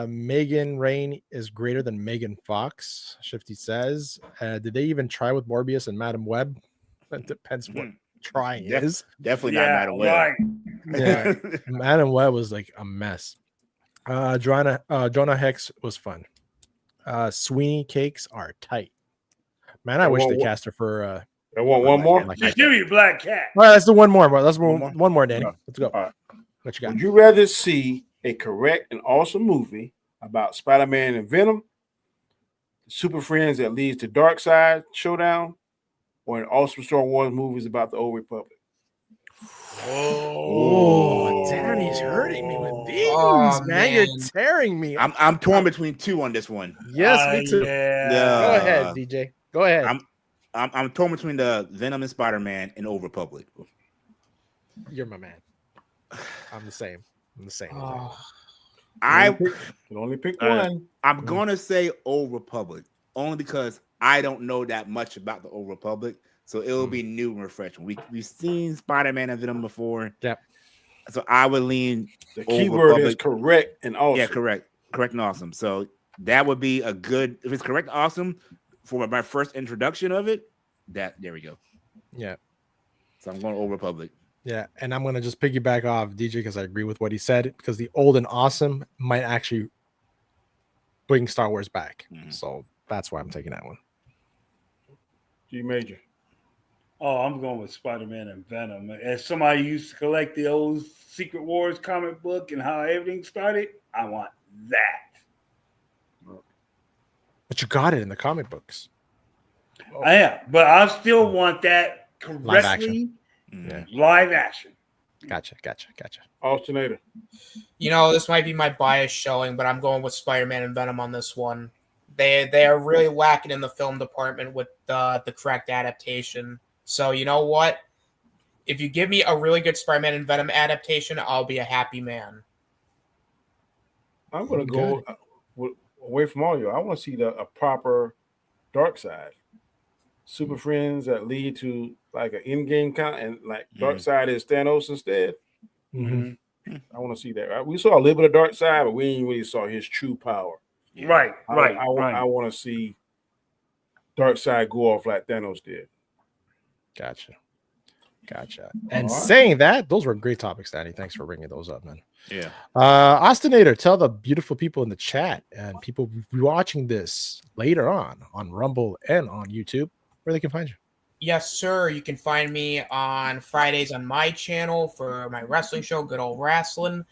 [SPEAKER 2] Megan Rain is greater than Megan Fox. Shifty says. Did they even try with Morbius and Madam Web? It depends what trying is.
[SPEAKER 4] Definitely not Madam Web.
[SPEAKER 5] Right.
[SPEAKER 2] Yeah, Madam Web was like a mess. Jonah Hex was fun. Sweeney Cakes are tight. Man, I wish they cast her for.
[SPEAKER 3] I want one more.
[SPEAKER 5] Just give me Black Cat.
[SPEAKER 2] All right, let's do one more. Let's one more, Danny. Let's go.
[SPEAKER 3] All right.
[SPEAKER 2] What you got?
[SPEAKER 3] Would you rather see a correct and awesome movie about Spider-Man and Venom, Super Friends that leads to Dark Side Showdown, or an awesome Star Wars movies about the Old Republic?
[SPEAKER 2] Oh, Danny's hurting me with these, man. You're tearing me.
[SPEAKER 4] I'm torn between two on this one.
[SPEAKER 2] Yes, me too.
[SPEAKER 5] Yeah.
[SPEAKER 2] Go ahead, DJ. Go ahead.
[SPEAKER 4] I'm torn between the Venom and Spider-Man and Old Republic.
[SPEAKER 2] You're my man. I'm the same.
[SPEAKER 3] I can only pick one.
[SPEAKER 4] I'm gonna say Old Republic only because I don't know that much about the Old Republic, so it'll be new and refreshing. We've seen Spider-Man and Venom before.
[SPEAKER 2] Yep.
[SPEAKER 4] So I would lean.
[SPEAKER 3] The keyword is correct and awesome.
[SPEAKER 4] Yeah, correct and awesome. So that would be a good. If it's correct and awesome for my first introduction of it, there we go.
[SPEAKER 2] Yeah.
[SPEAKER 4] So I'm going Old Republic.
[SPEAKER 2] Yeah, and I'm gonna just piggyback off DJ because I agree with what he said. Because the old and awesome might actually bring Star Wars back. So that's why I'm taking that one.
[SPEAKER 3] G Major.
[SPEAKER 5] Oh, I'm going with Spider-Man and Venom. As somebody who used to collect the old Secret Wars comic book and how everything started, I want that.
[SPEAKER 2] But you got it in the comic books.
[SPEAKER 5] I am, but I still want that correctly. Live action.
[SPEAKER 2] Gotcha.
[SPEAKER 3] Alternator.
[SPEAKER 6] This might be my bias showing, but I'm going with Spider-Man and Venom on this one. They are really lacking in the film department with the correct adaptation. So you know what? If you give me a really good Spider-Man and Venom adaptation, I'll be a happy man.
[SPEAKER 3] I'm going to go away from all you. I want to see a proper Dark Side. Super Friends that lead to like an in-game and like Dark Side is Thanos instead. I want to see that. Right? We saw a little bit of Dark Side, but we ain't really saw his true power.
[SPEAKER 5] Right.
[SPEAKER 3] I want to see Dark Side go off like Thanos did.
[SPEAKER 2] Gotcha. And saying that, those were great topics, Danny. Thanks for bringing those up, man.
[SPEAKER 4] Yeah.
[SPEAKER 2] Austinator, tell the beautiful people in the chat and people watching this later on Rumble and on YouTube where they can find you.
[SPEAKER 6] Yes, sir. You can find me on Fridays on my channel for my wrestling show, Good Old Wrestling.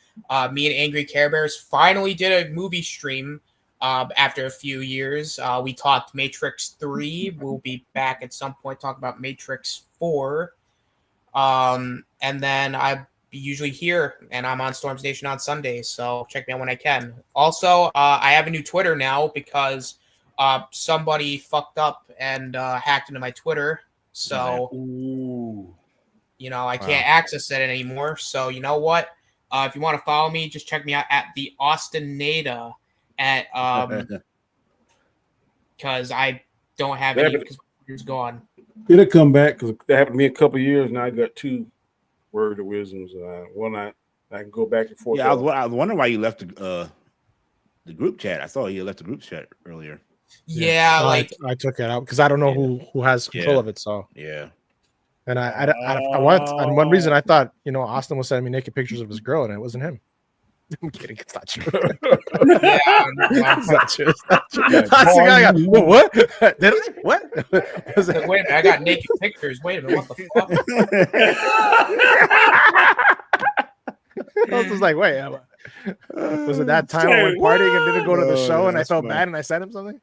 [SPEAKER 6] Me and Angry Care Bears finally did a movie stream after a few years. We talked Matrix 3. We'll be back at some point talking about Matrix 4. And then I usually here, and I'm on Storms Nation on Sundays, so check me out when I can. Also, I have a new Twitter now because somebody fucked up and hacked into my Twitter. So, I can't access it anymore. So, you know what? If you want to follow me, just check me out at the Austinada at because I don't have any because my Twitter's gone.
[SPEAKER 3] It'll come back because that happened to me a couple of years. Now I got 2 words of wisdoms. One I can go back and forth.
[SPEAKER 4] Yeah, I was wondering why you left the group chat. I saw you left the group chat earlier.
[SPEAKER 6] Yeah,
[SPEAKER 2] I took it out because I don't know who has control of it. So
[SPEAKER 4] yeah,
[SPEAKER 2] and I want. And one reason I thought Austin was sending me naked pictures of his girl and it wasn't him. I'm kidding. It's not true. It's not true. I got, what? Did I? What?
[SPEAKER 6] Wait a minute, I got naked pictures. Wait a minute, what the fuck?
[SPEAKER 2] I was just like, wait. Was it that time I went partying and didn't go to the show and I felt bad and I sent him something?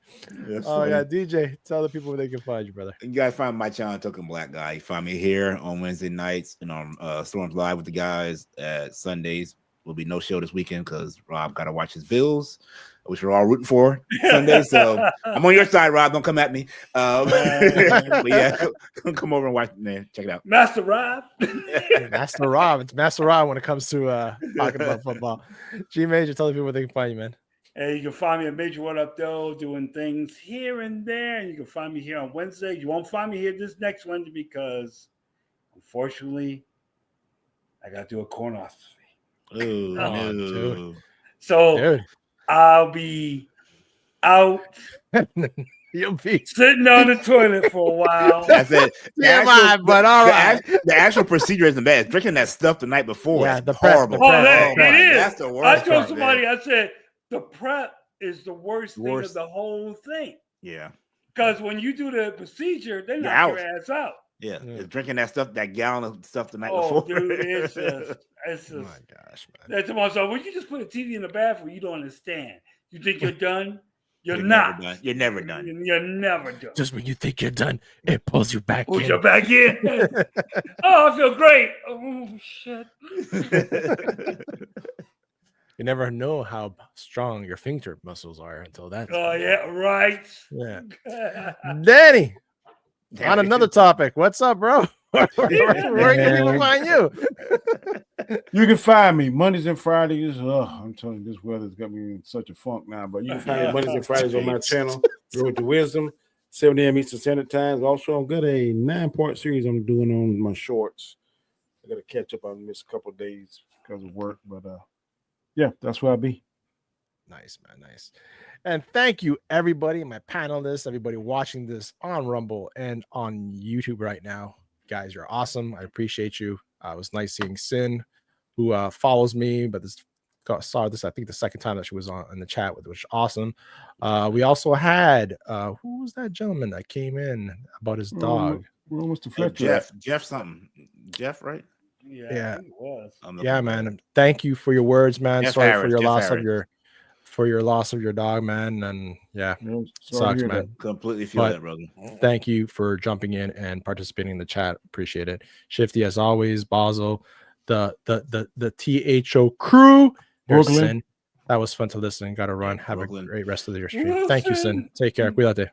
[SPEAKER 2] Yeah, DJ, tell the people where they can find you, brother.
[SPEAKER 4] You guys find my channel, Token Black Guy. You find me here on Wednesday nights and on Storms Live with the guys at Sundays. Will be no show this weekend because Rob got to watch his Bills, which we're all rooting for Sunday. So I'm on your side, Rob. Don't come at me. But yeah, come over and watch, man. Check it out.
[SPEAKER 5] Master Rob.
[SPEAKER 2] Master Rob. It's Master Rob when it comes to talking about football. G Major, tell the people where they can find you, man.
[SPEAKER 5] Hey, you can find me at Major What Up Though, doing things here and there. And you can find me here on Wednesday. You won't find me here this next Wednesday because, unfortunately, I got to do a colonoscopy.
[SPEAKER 4] Ooh, no.
[SPEAKER 5] So I'll be out
[SPEAKER 2] You'll be
[SPEAKER 5] sitting on the toilet for a while.
[SPEAKER 4] That's it.
[SPEAKER 2] The
[SPEAKER 4] actual procedure isn't bad. Drinking that stuff the night before.
[SPEAKER 2] Yeah,
[SPEAKER 4] the horrible.
[SPEAKER 5] It is.
[SPEAKER 4] That's the worst.
[SPEAKER 5] I told somebody, I said, the prep is the worst thing of the whole thing.
[SPEAKER 4] Yeah.
[SPEAKER 5] Because when you do the procedure, they knock your ass out.
[SPEAKER 4] Yeah. It's drinking that stuff, that gallon of stuff the night
[SPEAKER 5] before.
[SPEAKER 4] Dude,
[SPEAKER 5] it's just. Oh my
[SPEAKER 2] gosh, man.
[SPEAKER 5] That's myself. When you just put a TV in the bathroom, you don't understand. You think you're done? You're not.
[SPEAKER 4] Done. You're never done.
[SPEAKER 5] You're never done.
[SPEAKER 2] Just when you think you're done, it pulls you back in.
[SPEAKER 5] Pulls you back in. Oh, I feel great. Oh, shit.
[SPEAKER 2] You never know how strong your finger muscles are until that.
[SPEAKER 5] Oh, yeah, right.
[SPEAKER 2] Yeah. Danny, on another topic. What's up, bro? Where can people find you?
[SPEAKER 3] You can find me Mondays and Fridays. I'm telling you, this weather's got me in such a funk now. But you can find me Mondays and Fridays on my channel, Road to Wisdom, 7 a.m. Eastern Standard Time. Also, I've got a 9-part series I'm doing on my shorts. I got to catch up. I missed a couple of days because of work, but yeah, that's where I'll be.
[SPEAKER 2] Nice, man. Nice. And thank you, everybody, my panelists, everybody watching this on Rumble and on YouTube right now. Guys, you're awesome. I appreciate you. It was nice seeing Sin, who follows me, but saw this, I think, the second time that she was on in the chat with, which is awesome. We also had who was that gentleman that came in about his dog?
[SPEAKER 4] Jeff something. Jeff, right?
[SPEAKER 5] Yeah. It was.
[SPEAKER 2] Yeah, man. Thank you for your words, man. Sorry for your loss of your loss of your dog, man. And yeah, sucks, man.
[SPEAKER 4] Completely feel that, brother.
[SPEAKER 2] Thank you for jumping in and participating in the chat. Appreciate it. Shifty as always, Basel, the T.H.O crew. Brooklyn. That was fun to listen. Got to run. Have a great rest of your stream. Thank you, Sin. Take care. Cuídate.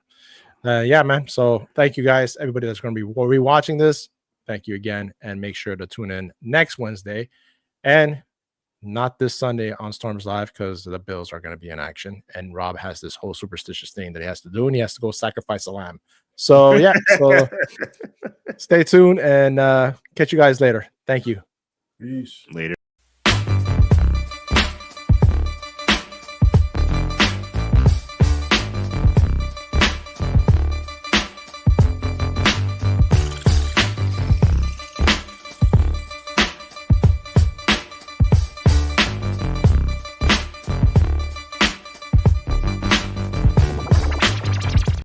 [SPEAKER 2] Yeah, man. So thank you guys, everybody that's going to be rewatching this. Thank you again, and make sure to tune in next Wednesday and not this Sunday on Storms Live because the Bills are going to be in action, and Rob has this whole superstitious thing that he has to do, and he has to go sacrifice a lamb. So yeah, so stay tuned and catch you guys later. Thank you.
[SPEAKER 3] Peace.
[SPEAKER 4] Later.